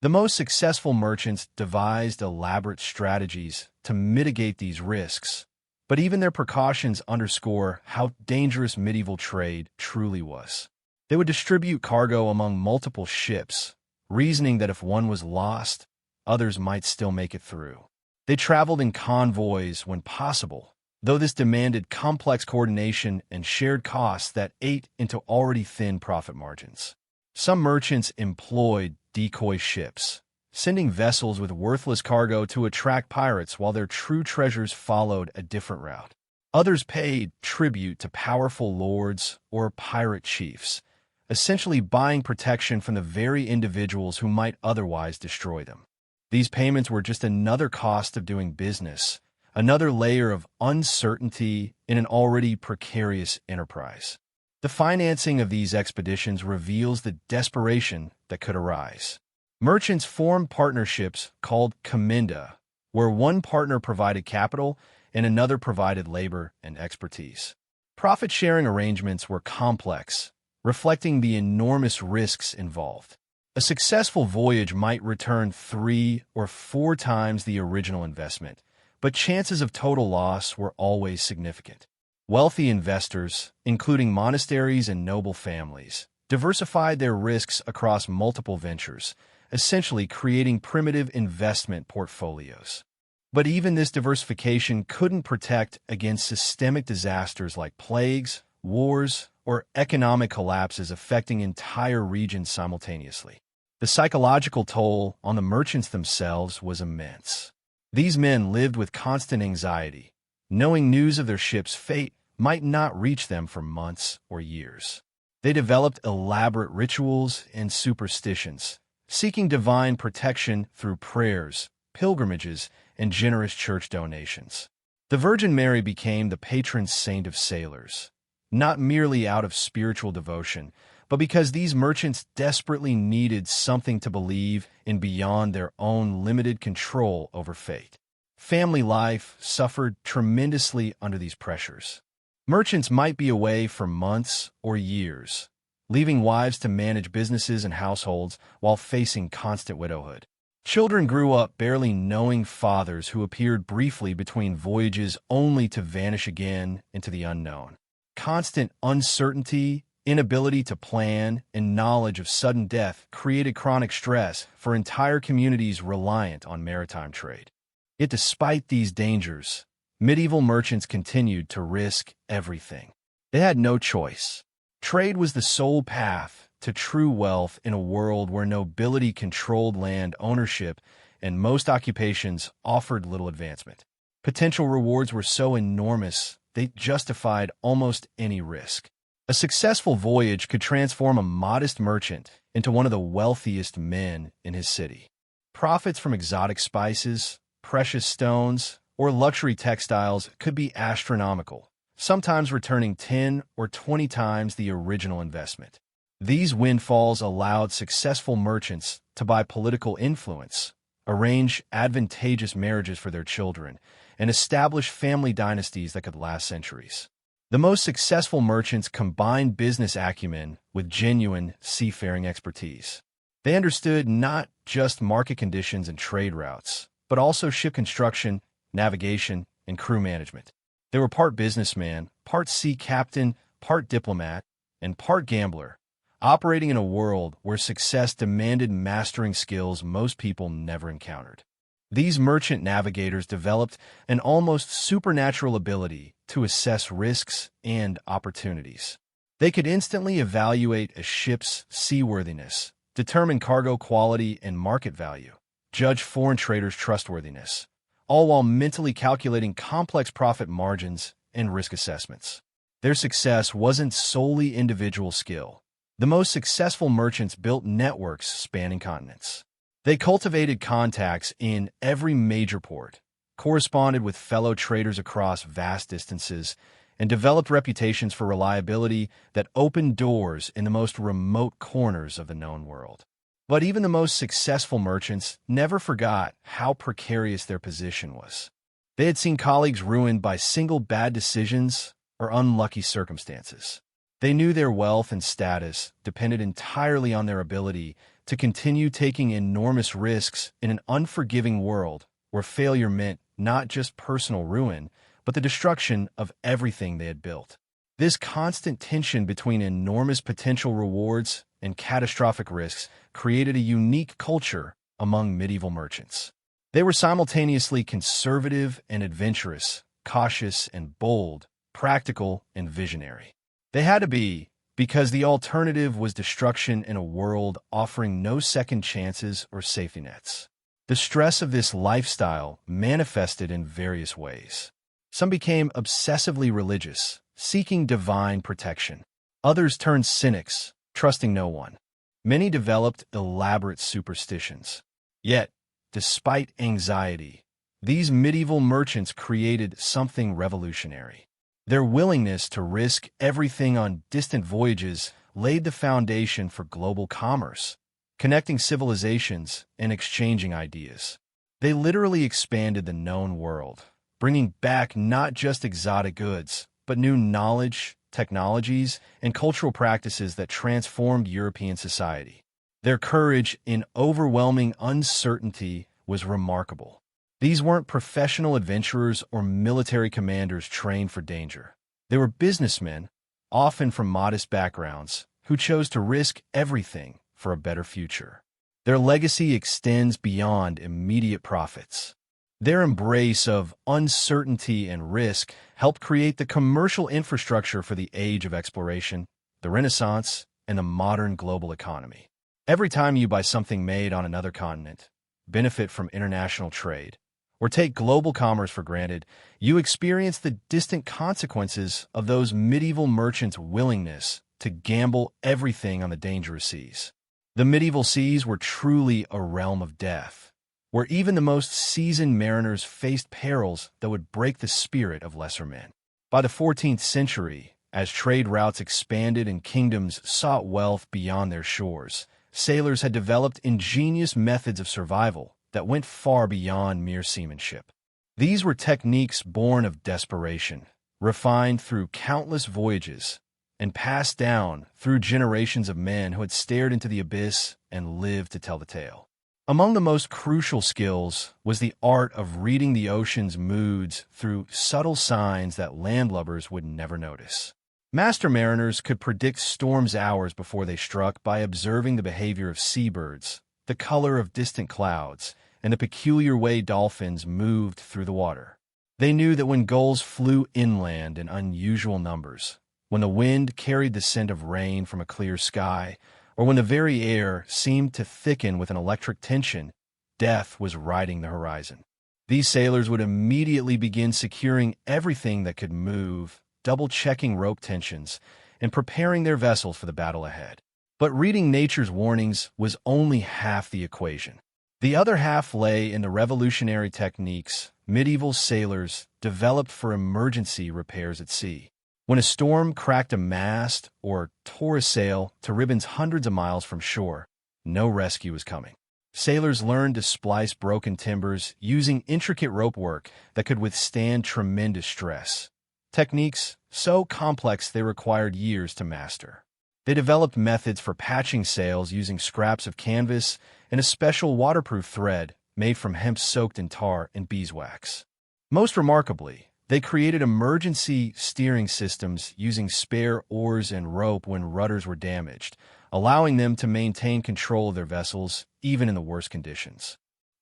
The most successful merchants devised elaborate strategies to mitigate these risks, but even their precautions underscore how dangerous medieval trade truly was. They would distribute cargo among multiple ships, reasoning that if one was lost, others might still make it through. They traveled in convoys when possible, though this demanded complex coordination and shared costs that ate into already thin profit margins. Some merchants employed decoy ships, sending vessels with worthless cargo to attract pirates while their true treasures followed a different route. Others paid tribute to powerful lords or pirate chiefs, essentially buying protection from the very individuals who might otherwise destroy them. These payments were just another cost of doing business, another layer of uncertainty in an already precarious enterprise. The financing of these expeditions reveals the desperation that could arise. Merchants formed partnerships called commenda, where one partner provided capital and another provided labor and expertise. Profit-sharing arrangements were complex, reflecting the enormous risks involved. A successful voyage might return 3 or 4 times the original investment, but chances of total loss were always significant. Wealthy investors, including monasteries and noble families, diversified their risks across multiple ventures, essentially creating primitive investment portfolios. But even this diversification couldn't protect against systemic disasters like plagues, wars, or economic collapses affecting entire regions simultaneously. The psychological toll on the merchants themselves was immense. These men lived with constant anxiety, knowing news of their ship's fate might not reach them for months or years. They developed elaborate rituals and superstitions, seeking divine protection through prayers, pilgrimages, and generous church donations. The Virgin Mary became the patron saint of sailors, not merely out of spiritual devotion, but because these merchants desperately needed something to believe in beyond their own limited control over fate. Family life suffered tremendously under these pressures. Merchants might be away for months or years, leaving wives to manage businesses and households while facing constant widowhood. Children grew up barely knowing fathers who appeared briefly between voyages only to vanish again into the unknown. Constant uncertainty, inability to plan, and knowledge of sudden death created chronic stress for entire communities reliant on maritime trade. Yet despite these dangers, medieval merchants continued to risk everything. They had no choice. Trade was the sole path to true wealth in a world where nobility controlled land ownership and most occupations offered little advancement. Potential rewards were so enormous they justified almost any risk. A successful voyage could transform a modest merchant into one of the wealthiest men in his city. Profits from exotic spices, precious stones, or luxury textiles could be astronomical, sometimes returning 10 or 20 times the original investment. These windfalls allowed successful merchants to buy political influence, arrange advantageous marriages for their children, and establish family dynasties that could last centuries. The most successful merchants combined business acumen with genuine seafaring expertise. They understood not just market conditions and trade routes, but also ship construction, navigation, and crew management. They were part businessman, part sea captain, part diplomat, and part gambler, operating in a world where success demanded mastering skills most people never encountered. These merchant navigators developed an almost supernatural ability to assess risks and opportunities. They could instantly evaluate a ship's seaworthiness, determine cargo quality and market value, judge foreign traders' trustworthiness, all while mentally calculating complex profit margins and risk assessments. Their success wasn't solely individual skill. The most successful merchants built networks spanning continents. They cultivated contacts in every major port, corresponded with fellow traders across vast distances, and developed reputations for reliability that opened doors in the most remote corners of the known world. But even the most successful merchants never forgot how precarious their position was. They had seen colleagues ruined by single bad decisions or unlucky circumstances. They knew their wealth and status depended entirely on their ability to continue taking enormous risks in an unforgiving world where failure meant not just personal ruin, but the destruction of everything they had built. This constant tension between enormous potential rewards and catastrophic risks created a unique culture among medieval merchants. They were simultaneously conservative and adventurous, cautious and bold, practical and visionary. They had to be, because the alternative was destruction in a world offering no second chances or safety nets. The stress of this lifestyle manifested in various ways. Some became obsessively religious, seeking divine protection. Others turned cynics, trusting no one. Many developed elaborate superstitions. Yet, despite anxiety, these medieval merchants created something revolutionary. Their willingness to risk everything on distant voyages laid the foundation for global commerce, connecting civilizations and exchanging ideas. They literally expanded the known world, bringing back not just exotic goods, but new knowledge, technologies, and cultural practices that transformed European society. Their courage in overwhelming uncertainty was remarkable. These weren't professional adventurers or military commanders trained for danger. They were businessmen, often from modest backgrounds, who chose to risk everything for a better future. Their legacy extends beyond immediate profits. Their embrace of uncertainty and risk helped create the commercial infrastructure for the age of exploration, the Renaissance, and the modern global economy. Every time you buy something made on another continent, benefit from international trade, or take global commerce for granted, you experience the distant consequences of those medieval merchants' willingness to gamble everything on the dangerous seas. The medieval seas were truly a realm of death. where even the most seasoned mariners faced perils that would break the spirit of lesser men. By the 14th century, as trade routes expanded and kingdoms sought wealth beyond their shores, sailors had developed ingenious methods of survival that went far beyond mere seamanship. These were techniques born of desperation, refined through countless voyages, and passed down through generations of men who had stared into the abyss and lived to tell the tale. Among the most crucial skills was the art of reading the ocean's moods through subtle signs that landlubbers would never notice. Master mariners could predict storms hours before they struck by observing the behavior of seabirds, the color of distant clouds, and the peculiar way dolphins moved through the water. They knew that when gulls flew inland in unusual numbers, when the wind carried the scent of rain from a clear sky, or when the very air seemed to thicken with an electric tension, death was riding the horizon. These sailors would immediately begin securing everything that could move, double-checking rope tensions, and preparing their vessels for the battle ahead. But reading nature's warnings was only half the equation. The other half lay in the revolutionary techniques medieval sailors developed for emergency repairs at sea. When a storm cracked a mast or tore a sail to ribbons hundreds of miles from shore, no rescue was coming. Sailors learned to splice broken timbers using intricate rope work that could withstand tremendous stress. Techniques so complex they required years to master. They developed methods for patching sails using scraps of canvas and a special waterproof thread made from hemp soaked in tar and beeswax. Most remarkably, they created emergency steering systems using spare oars and rope when rudders were damaged, allowing them to maintain control of their vessels even in the worst conditions.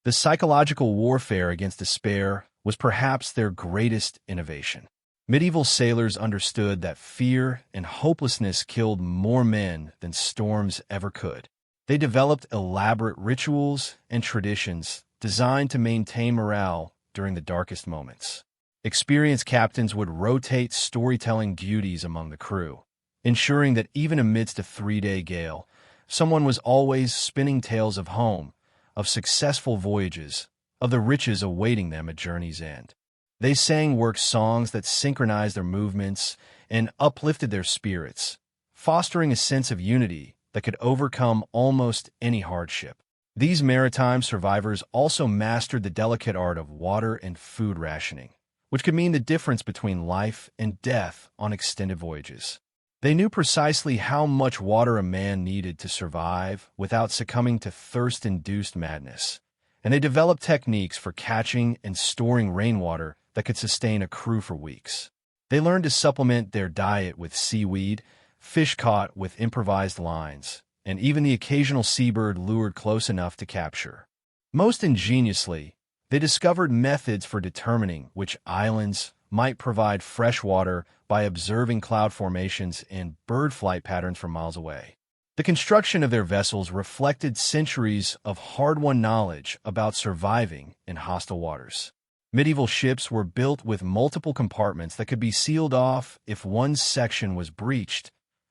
The psychological warfare against despair was perhaps their greatest innovation. Medieval sailors understood that fear and hopelessness killed more men than storms ever could. They developed elaborate rituals and traditions designed to maintain morale during the darkest moments. Experienced captains would rotate storytelling duties among the crew, ensuring that even amidst a 3-day gale, someone was always spinning tales of home, of successful voyages, of the riches awaiting them at journey's end. They sang work songs that synchronized their movements and uplifted their spirits, fostering a sense of unity that could overcome almost any hardship. These maritime survivors also mastered the delicate art of water and food rationing, which could mean the difference between life and death on extended voyages. They knew precisely how much water a man needed to survive without succumbing to thirst-induced madness, and they developed techniques for catching and storing rainwater that could sustain a crew for weeks. They learned to supplement their diet with seaweed, fish caught with improvised lines, and even the occasional seabird lured close enough to capture. Most ingeniously, they discovered methods for determining which islands might provide fresh water by observing cloud formations and bird flight patterns from miles away. The construction of their vessels reflected centuries of hard-won knowledge about surviving in hostile waters. Medieval ships were built with multiple compartments that could be sealed off if one section was breached,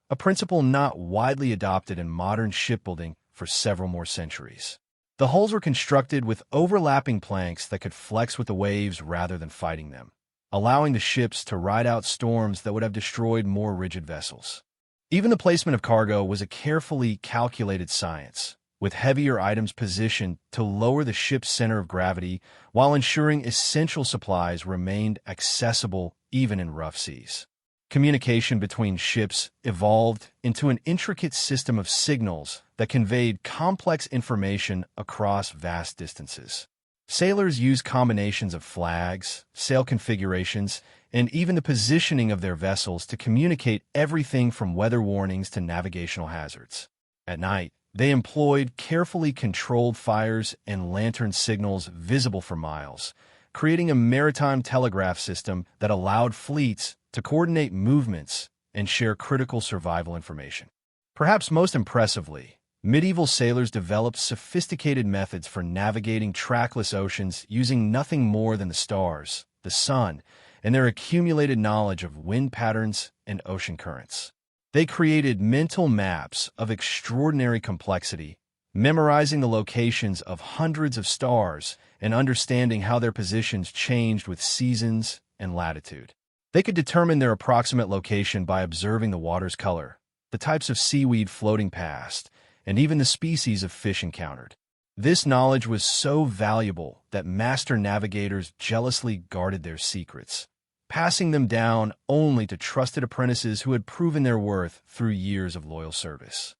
a principle not widely adopted in modern shipbuilding for several more centuries. The hulls were constructed with overlapping planks that could flex with the waves rather than fighting them, allowing the ships to ride out storms that would have destroyed more rigid vessels. Even the placement of cargo was a carefully calculated science, with heavier items positioned to lower the ship's center of gravity while ensuring essential supplies remained accessible even in rough seas. Communication between ships evolved into an intricate system of signals that conveyed complex information across vast distances. Sailors used combinations of flags, sail configurations, and even the positioning of their vessels to communicate everything from weather warnings to navigational hazards. At night, they employed carefully controlled fires and lantern signals visible for miles, creating a maritime telegraph system that allowed fleets to coordinate movements and share critical survival information. Perhaps most impressively, medieval sailors developed sophisticated methods for navigating trackless oceans using nothing more than the stars, the sun, and their accumulated knowledge of wind patterns and ocean currents. They created mental maps of extraordinary complexity, memorizing the locations of hundreds of stars and understanding how their positions changed with seasons and latitude. They could determine their approximate location by observing the water's color, the types of seaweed floating past, and even the species of fish encountered. This knowledge was so valuable that master navigators jealously guarded their secrets, passing them down only to trusted apprentices who had proven their worth through years of loyal service.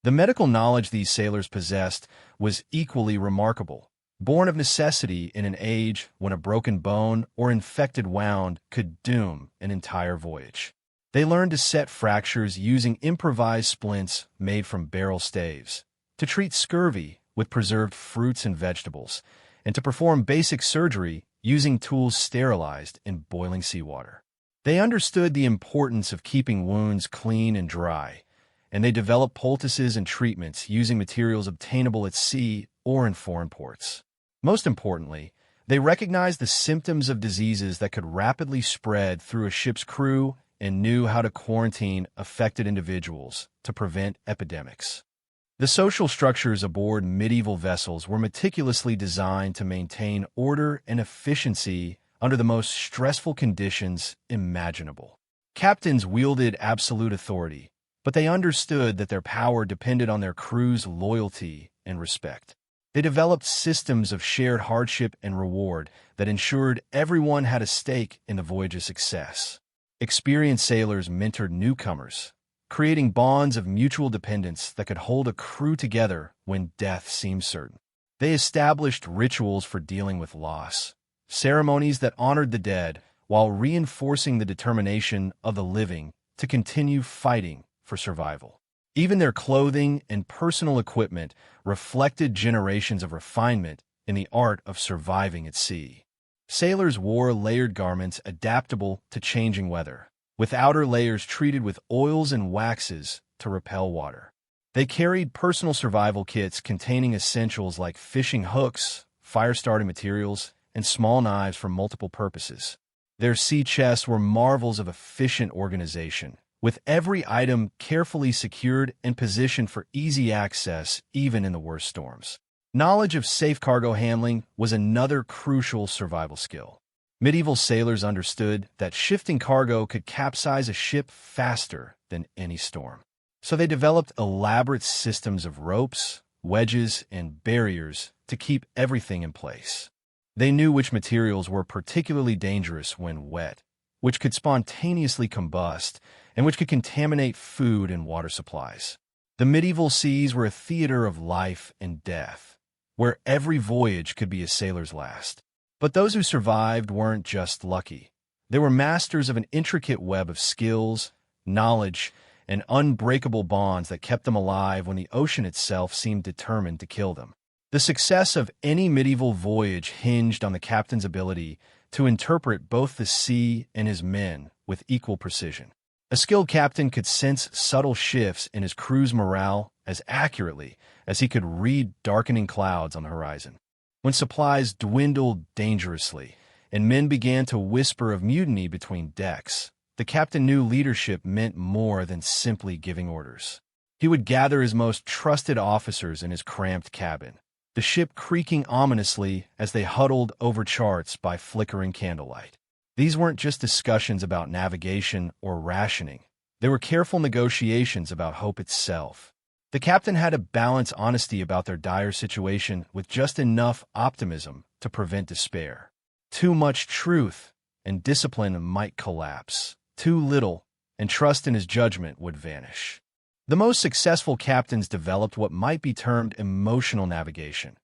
The medical knowledge these sailors possessed was equally remarkable, born of necessity in an age when a broken bone or infected wound could doom an entire voyage. They learned to set fractures using improvised splints made from barrel staves, to treat scurvy with preserved fruits and vegetables, and to perform basic surgery using tools sterilized in boiling seawater. They understood the importance of keeping wounds clean and dry, and they developed poultices and treatments using materials obtainable at sea or in foreign ports. Most importantly, they recognized the symptoms of diseases that could rapidly spread through a ship's crew and knew how to quarantine affected individuals to prevent epidemics. The social structures aboard medieval vessels were meticulously designed to maintain order and efficiency under the most stressful conditions imaginable. Captains wielded absolute authority, but they understood that their power depended on their crew's loyalty and respect. They developed systems of shared hardship and reward that ensured everyone had a stake in the voyage's success. Experienced sailors mentored newcomers, creating bonds of mutual dependence that could hold a crew together when death seemed certain. They established rituals for dealing with loss, ceremonies that honored the dead while reinforcing the determination of the living to continue fighting for survival. Even their clothing and personal equipment reflected generations of refinement in the art of surviving at sea. Sailors wore layered garments adaptable to changing weather, with outer layers treated with oils and waxes to repel water. They carried personal survival kits containing essentials like fishing hooks, fire-starting materials, and small knives for multiple purposes. Their sea chests were marvels of efficient organization, with every item carefully secured and positioned for easy access even in the worst storms. Knowledge of safe cargo handling was another crucial survival skill. Medieval sailors understood that shifting cargo could capsize a ship faster than any storm. So they developed elaborate systems of ropes, wedges, and barriers to keep everything in place. They knew which materials were particularly dangerous when wet, which could spontaneously combust, and which could contaminate food and water supplies. The medieval seas were a theater of life and death, where every voyage could be a sailor's last. But those who survived weren't just lucky. They were masters of an intricate web of skills, knowledge, and unbreakable bonds that kept them alive when the ocean itself seemed determined to kill them. The success of any medieval voyage hinged on the captain's ability to interpret both the sea and his men with equal precision. A skilled captain could sense subtle shifts in his crew's morale as accurately as he could read darkening clouds on the horizon. When supplies dwindled dangerously and men began to whisper of mutiny between decks, the captain knew leadership meant more than simply giving orders. He would gather his most trusted officers in his cramped cabin, the ship creaking ominously as they huddled over charts by flickering candlelight. These weren't just discussions about navigation or rationing. They were careful negotiations about hope itself. The captain had to balance honesty about their dire situation with just enough optimism to prevent despair. Too much truth, and discipline might collapse. Too little, and trust in his judgment would vanish. The most successful captains developed what might be termed emotional navigation,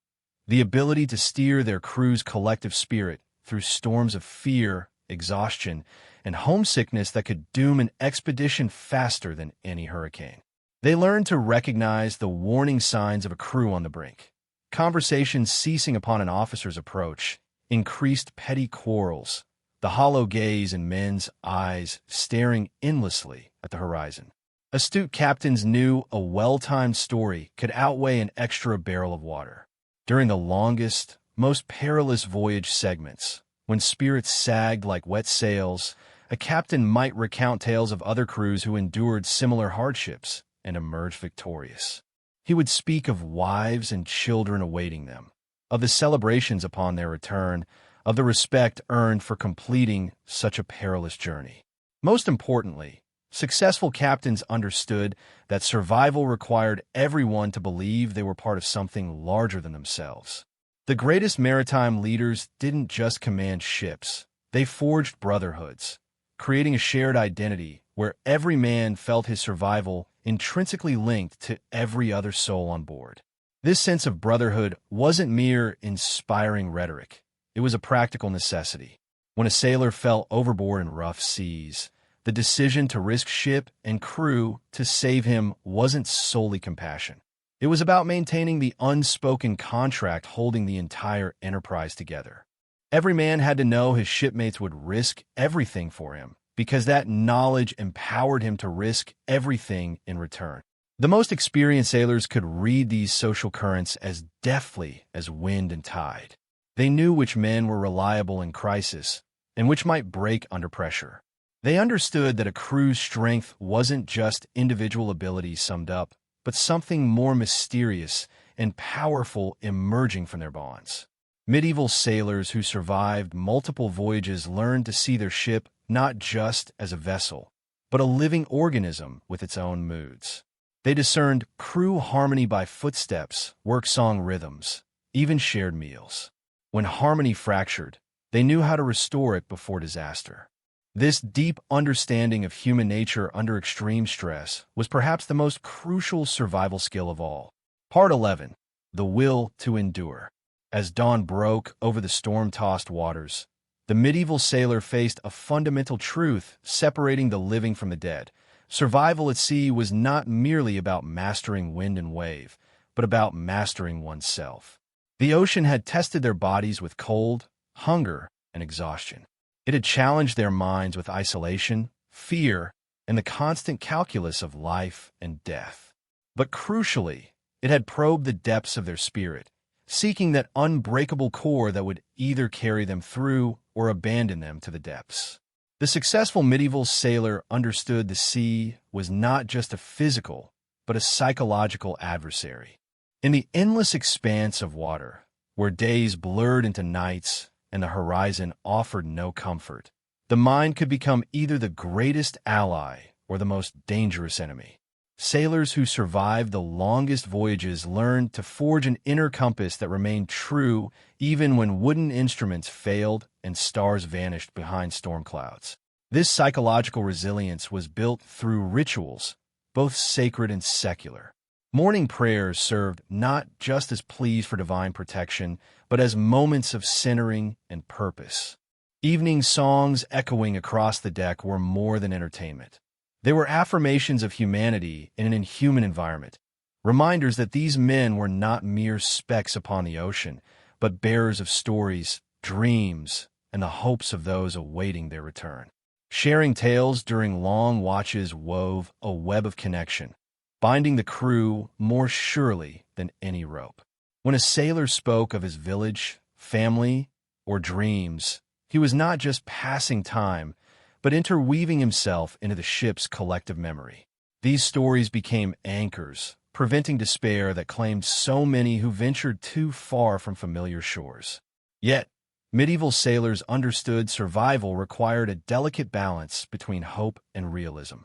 the ability to steer their crew's collective spirit through storms of fear, exhaustion, and homesickness that could doom an expedition faster than any hurricane. They learned to recognize the warning signs of a crew on the brink. Conversations ceasing upon an officer's approach, increased petty quarrels, the hollow gaze in men's eyes staring endlessly at the horizon. Astute captains knew a well-timed story could outweigh an extra barrel of water. During the longest, most perilous voyage segments, when spirits sagged like wet sails, a captain might recount tales of other crews who endured similar hardships and emerged victorious. He would speak of wives and children awaiting them, of the celebrations upon their return, of the respect earned for completing such a perilous journey. Most importantly, successful captains understood that survival required everyone to believe they were part of something larger than themselves. The greatest maritime leaders didn't just command ships, they forged brotherhoods, creating a shared identity where every man felt his survival intrinsically linked to every other soul on board. This sense of brotherhood wasn't mere inspiring rhetoric. It was a practical necessity. When a sailor fell overboard in rough seas, the decision to risk ship and crew to save him wasn't solely compassion. It was about maintaining the unspoken contract holding the entire enterprise together. Every man had to know his shipmates would risk everything for him, because that knowledge empowered him to risk everything in return. The most experienced sailors could read these social currents as deftly as wind and tide. They knew which men were reliable in crisis and which might break under pressure. They understood that a crew's strength wasn't just individual abilities summed up, but something more mysterious and powerful emerging from their bonds. Medieval sailors who survived multiple voyages learned to see their ship not just as a vessel, but a living organism with its own moods. They discerned crew harmony by footsteps, work-song rhythms, even shared meals. When harmony fractured, they knew how to restore it before disaster. This deep understanding of human nature under extreme stress was perhaps the most crucial survival skill of all. Part 11. The Will to Endure. As dawn broke over the storm-tossed waters, the medieval sailor faced a fundamental truth separating the living from the dead. Survival at sea was not merely about mastering wind and wave, but about mastering oneself. The ocean had tested their bodies with cold, hunger, and exhaustion. It had challenged their minds with isolation, fear, and the constant calculus of life and death. But crucially, it had probed the depths of their spirit, seeking that unbreakable core that would either carry them through or abandon them to the depths. The successful medieval sailor understood the sea was not just a physical, but a psychological adversary. In the endless expanse of water, where days blurred into nights and the horizon offered no comfort, the mind could become either the greatest ally or the most dangerous enemy. Sailors who survived the longest voyages learned to forge an inner compass that remained true even when wooden instruments failed and stars vanished behind storm clouds. This psychological resilience was built through rituals, both sacred and secular. Morning prayers served not just as pleas for divine protection, but as moments of centering and purpose. Evening songs echoing across the deck were more than entertainment. They were affirmations of humanity in an inhuman environment, reminders that these men were not mere specks upon the ocean, but bearers of stories, dreams, and the hopes of those awaiting their return. Sharing tales during long watches wove a web of connection, binding the crew more surely than any rope. When a sailor spoke of his village, family, or dreams, he was not just passing time, but interweaving himself into the ship's collective memory. These stories became anchors, preventing despair that claimed so many who ventured too far from familiar shores. Yet, medieval sailors understood survival required a delicate balance between hope and realism.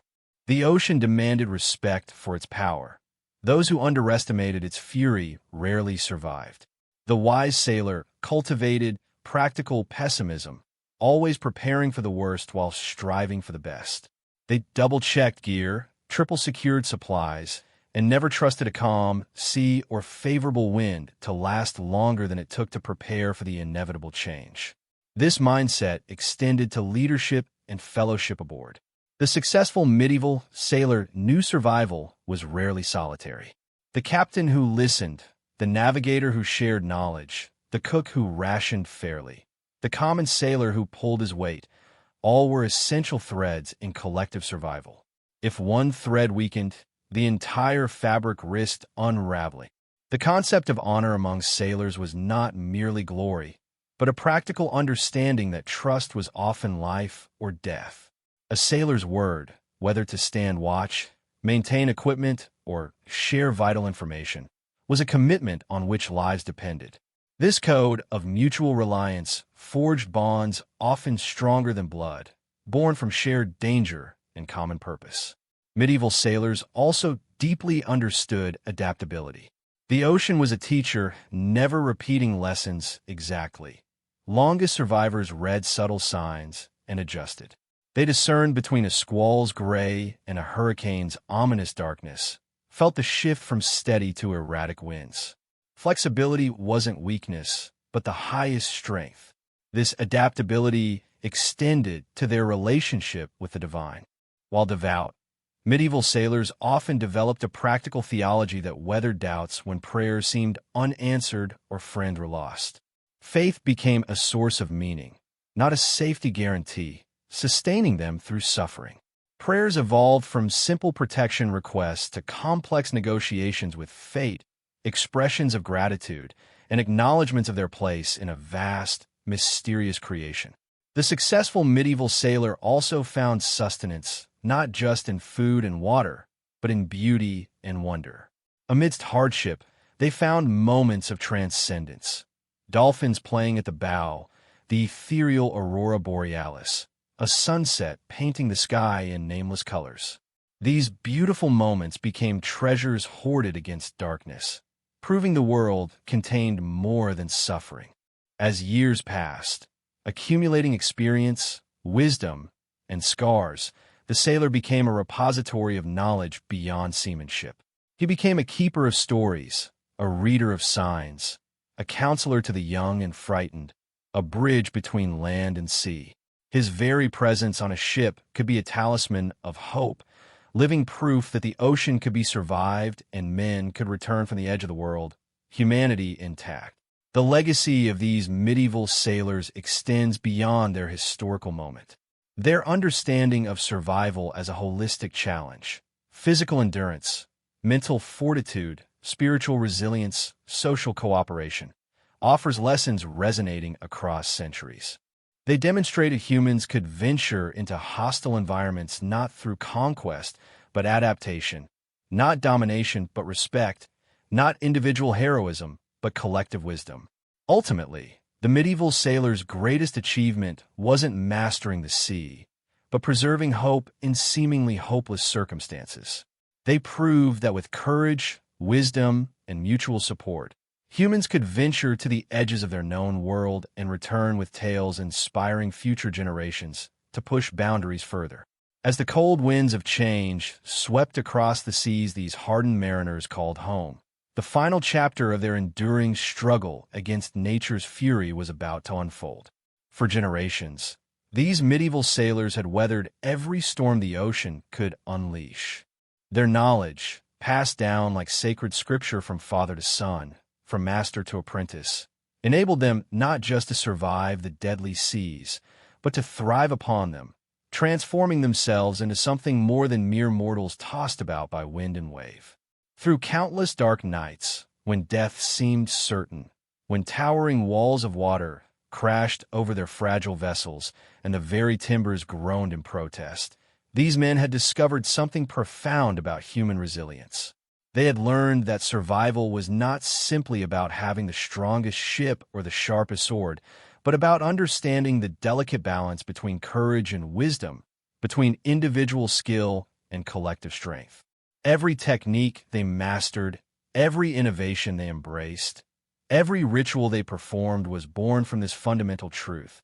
The ocean demanded respect for its power. Those who underestimated its fury rarely survived. The wise sailor cultivated practical pessimism, always preparing for the worst while striving for the best. They double-checked gear, triple-secured supplies, and never trusted a calm, sea, or favorable wind to last longer than it took to prepare for the inevitable change. This mindset extended to leadership and fellowship aboard. The successful medieval sailor knew survival was rarely solitary. The captain who listened, the navigator who shared knowledge, the cook who rationed fairly, the common sailor who pulled his weight, all were essential threads in collective survival. If one thread weakened, the entire fabric risked unraveling. The concept of honor among sailors was not merely glory, but a practical understanding that trust was often life or death. A sailor's word, whether to stand watch, maintain equipment, or share vital information, was a commitment on which lives depended. This code of mutual reliance forged bonds often stronger than blood, born from shared danger and common purpose. Medieval sailors also deeply understood adaptability. The ocean was a teacher, never repeating lessons exactly. Longest survivors read subtle signs and adjusted. They discerned between a squall's gray and a hurricane's ominous darkness, felt the shift from steady to erratic winds. Flexibility wasn't weakness, but the highest strength. This adaptability extended to their relationship with the divine. While devout, medieval sailors often developed a practical theology that weathered doubts when prayers seemed unanswered or friends were lost. Faith became a source of meaning, not a safety guarantee, sustaining them through suffering. Prayers evolved from simple protection requests to complex negotiations with fate, expressions of gratitude, and acknowledgments of their place in a vast, mysterious creation. The successful medieval sailor also found sustenance, not just in food and water, but in beauty and wonder. Amidst hardship, they found moments of transcendence. Dolphins playing at the bow, the ethereal aurora borealis, a sunset painting the sky in nameless colors. These beautiful moments became treasures hoarded against darkness, proving the world contained more than suffering. As years passed, accumulating experience, wisdom, and scars, the sailor became a repository of knowledge beyond seamanship. He became a keeper of stories, a reader of signs, a counselor to the young and frightened, a bridge between land and sea. His very presence on a ship could be a talisman of hope, living proof that the ocean could be survived and men could return from the edge of the world, humanity intact. The legacy of these medieval sailors extends beyond their historical moment. Their understanding of survival as a holistic challenge, physical endurance, mental fortitude, spiritual resilience, social cooperation, offers lessons resonating across centuries. They demonstrated humans could venture into hostile environments not through conquest, but adaptation, not domination, but respect, not individual heroism, but collective wisdom. Ultimately, the medieval sailor's greatest achievement wasn't mastering the sea, but preserving hope in seemingly hopeless circumstances. They proved that with courage, wisdom, and mutual support, humans could venture to the edges of their known world and return with tales inspiring future generations to push boundaries further. As the cold winds of change swept across the seas these hardened mariners called home, the final chapter of their enduring struggle against nature's fury was about to unfold. For generations, these medieval sailors had weathered every storm the ocean could unleash. Their knowledge, passed down like sacred scripture from father to son, from master to apprentice, enabled them not just to survive the deadly seas, but to thrive upon them, transforming themselves into something more than mere mortals tossed about by wind and wave. Through countless dark nights, when death seemed certain, when towering walls of water crashed over their fragile vessels and the very timbers groaned in protest, these men had discovered something profound about human resilience. They had learned that survival was not simply about having the strongest ship or the sharpest sword, but about understanding the delicate balance between courage and wisdom, between individual skill and collective strength. Every technique they mastered, every innovation they embraced, every ritual they performed was born from this fundamental truth.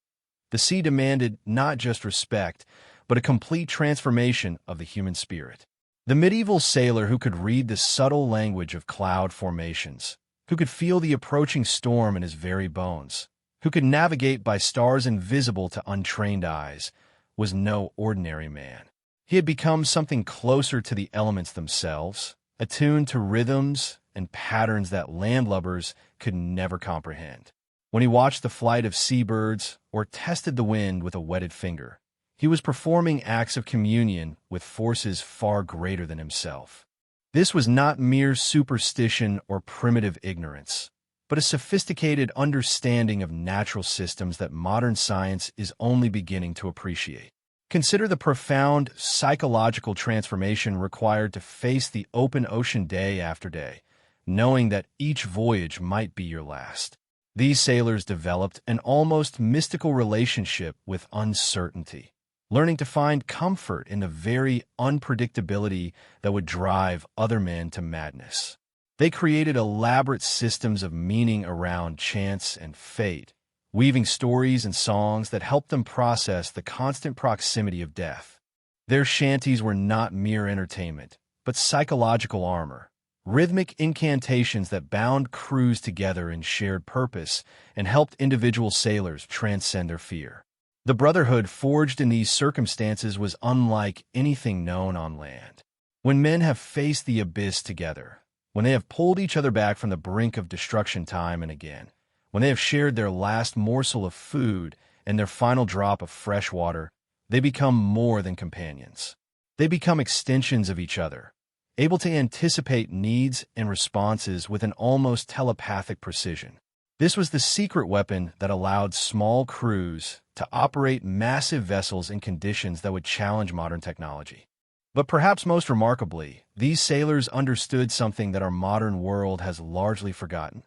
The sea demanded not just respect, but a complete transformation of the human spirit. The medieval sailor who could read the subtle language of cloud formations, who could feel the approaching storm in his very bones, who could navigate by stars invisible to untrained eyes, was no ordinary man. He had become something closer to the elements themselves, attuned to rhythms and patterns that landlubbers could never comprehend. When he watched the flight of seabirds or tested the wind with a wetted finger, he was performing acts of communion with forces far greater than himself. This was not mere superstition or primitive ignorance, but a sophisticated understanding of natural systems that modern science is only beginning to appreciate. Consider the profound psychological transformation required to face the open ocean day after day, knowing that each voyage might be your last. These sailors developed an almost mystical relationship with uncertainty, learning to find comfort in the very unpredictability that would drive other men to madness. They created elaborate systems of meaning around chance and fate, weaving stories and songs that helped them process the constant proximity of death. Their shanties were not mere entertainment, but psychological armor, rhythmic incantations that bound crews together in shared purpose and helped individual sailors transcend their fear. The brotherhood forged in these circumstances was unlike anything known on land. When men have faced the abyss together, when they have pulled each other back from the brink of destruction time and again, when they have shared their last morsel of food and their final drop of fresh water, they become more than companions. They become extensions of each other, able to anticipate needs and responses with an almost telepathic precision. This was the secret weapon that allowed small crews to operate massive vessels in conditions that would challenge modern technology. But perhaps most remarkably, these sailors understood something that our modern world has largely forgotten.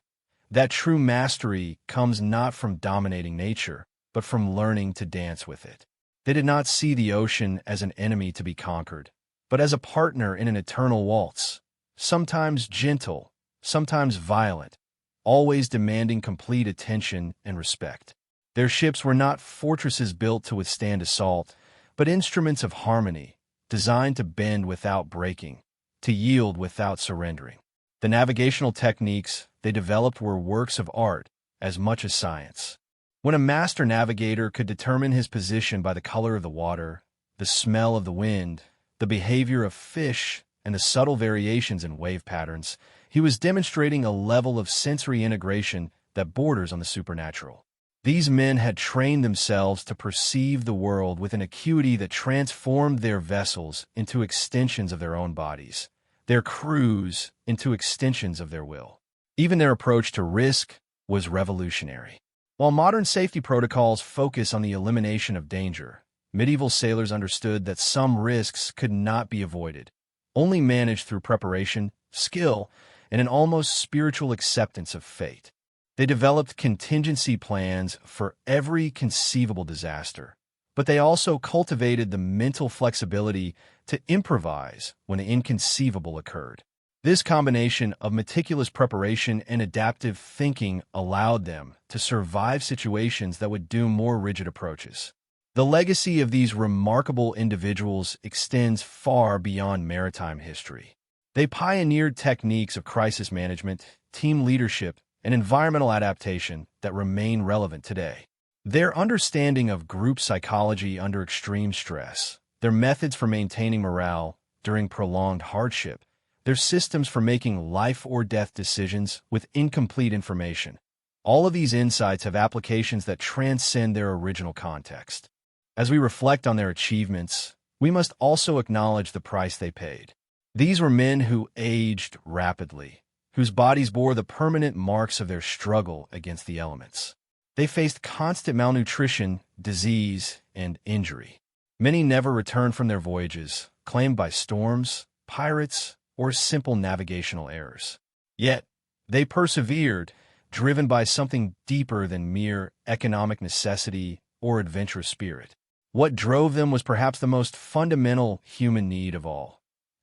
That true mastery comes not from dominating nature, but from learning to dance with it. They did not see the ocean as an enemy to be conquered, but as a partner in an eternal waltz, sometimes gentle, sometimes violent, always demanding complete attention and respect. Their ships were not fortresses built to withstand assault, but instruments of harmony, designed to bend without breaking, to yield without surrendering. The navigational techniques they developed were works of art as much as science. When a master navigator could determine his position by the color of the water, the smell of the wind, the behavior of fish, and the subtle variations in wave patterns, he was demonstrating a level of sensory integration that borders on the supernatural. These men had trained themselves to perceive the world with an acuity that transformed their vessels into extensions of their own bodies, their crews into extensions of their will. Even their approach to risk was revolutionary. While modern safety protocols focus on the elimination of danger, medieval sailors understood that some risks could not be avoided, only managed through preparation, skill, and an almost spiritual acceptance of fate. They developed contingency plans for every conceivable disaster, but they also cultivated the mental flexibility to improvise when the inconceivable occurred. This combination of meticulous preparation and adaptive thinking allowed them to survive situations that would doom more rigid approaches. The legacy of these remarkable individuals extends far beyond maritime history. They pioneered techniques of crisis management, team leadership, and environmental adaptation that remain relevant today. Their understanding of group psychology under extreme stress, their methods for maintaining morale during prolonged hardship, their systems for making life-or-death decisions with incomplete information. All of these insights have applications that transcend their original context. As we reflect on their achievements, we must also acknowledge the price they paid. These were men who aged rapidly, whose bodies bore the permanent marks of their struggle against the elements. They faced constant malnutrition, disease, and injury. Many never returned from their voyages, claimed by storms, pirates, or simple navigational errors. Yet, they persevered, driven by something deeper than mere economic necessity or adventurous spirit. What drove them was perhaps the most fundamental human need of all: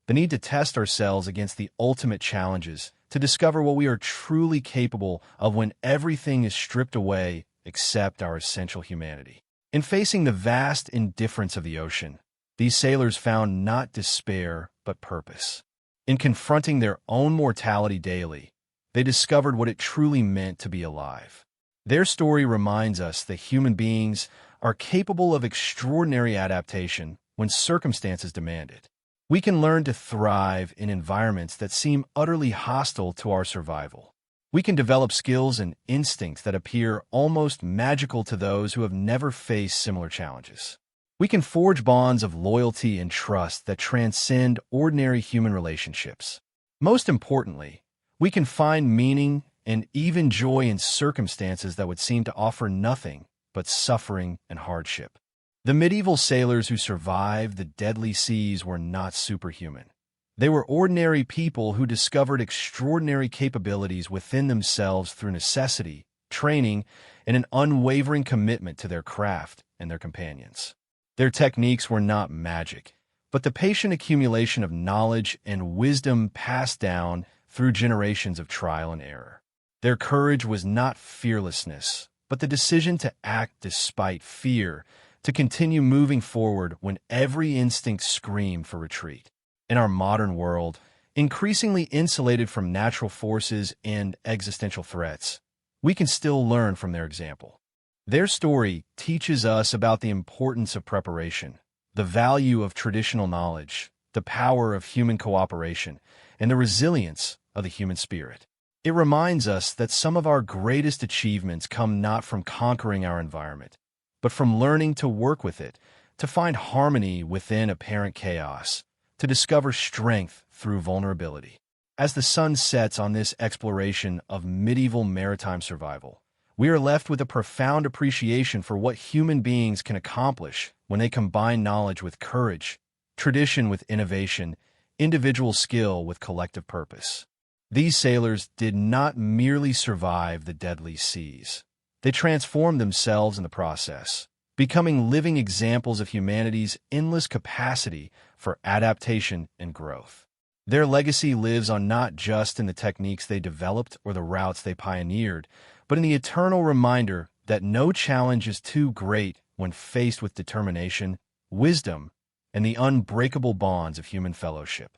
the need to test ourselves against the ultimate challenges, to discover what we are truly capable of when everything is stripped away except our essential humanity. In facing the vast indifference of the ocean, these sailors found not despair but purpose. In confronting their own mortality daily, they discovered what it truly meant to be alive. Their story reminds us that human beings are capable of extraordinary adaptation when circumstances demand it. We can learn to thrive in environments that seem utterly hostile to our survival. We can develop skills and instincts that appear almost magical to those who have never faced similar challenges. We can forge bonds of loyalty and trust that transcend ordinary human relationships. Most importantly, we can find meaning and even joy in circumstances that would seem to offer nothing but suffering and hardship. The medieval sailors who survived the deadly seas were not superhuman. They were ordinary people who discovered extraordinary capabilities within themselves through necessity, training, and an unwavering commitment to their craft and their companions. Their techniques were not magic, but the patient accumulation of knowledge and wisdom passed down through generations of trial and error. Their courage was not fearlessness, but the decision to act despite fear, to continue moving forward when every instinct screamed for retreat. In our modern world, increasingly insulated from natural forces and existential threats, we can still learn from their example. Their story teaches us about the importance of preparation, the value of traditional knowledge, the power of human cooperation, and the resilience of the human spirit. It reminds us that some of our greatest achievements come not from conquering our environment, but from learning to work with it, to find harmony within apparent chaos, to discover strength through vulnerability. As the sun sets on this exploration of medieval maritime survival, we are left with a profound appreciation for what human beings can accomplish when they combine knowledge with courage, tradition with innovation, individual skill with collective purpose. These sailors did not merely survive the deadly seas. They transformed themselves in the process, becoming living examples of humanity's endless capacity for adaptation and growth. Their legacy lives on not just in the techniques they developed or the routes they pioneered, but in the eternal reminder that no challenge is too great when faced with determination, wisdom, and the unbreakable bonds of human fellowship.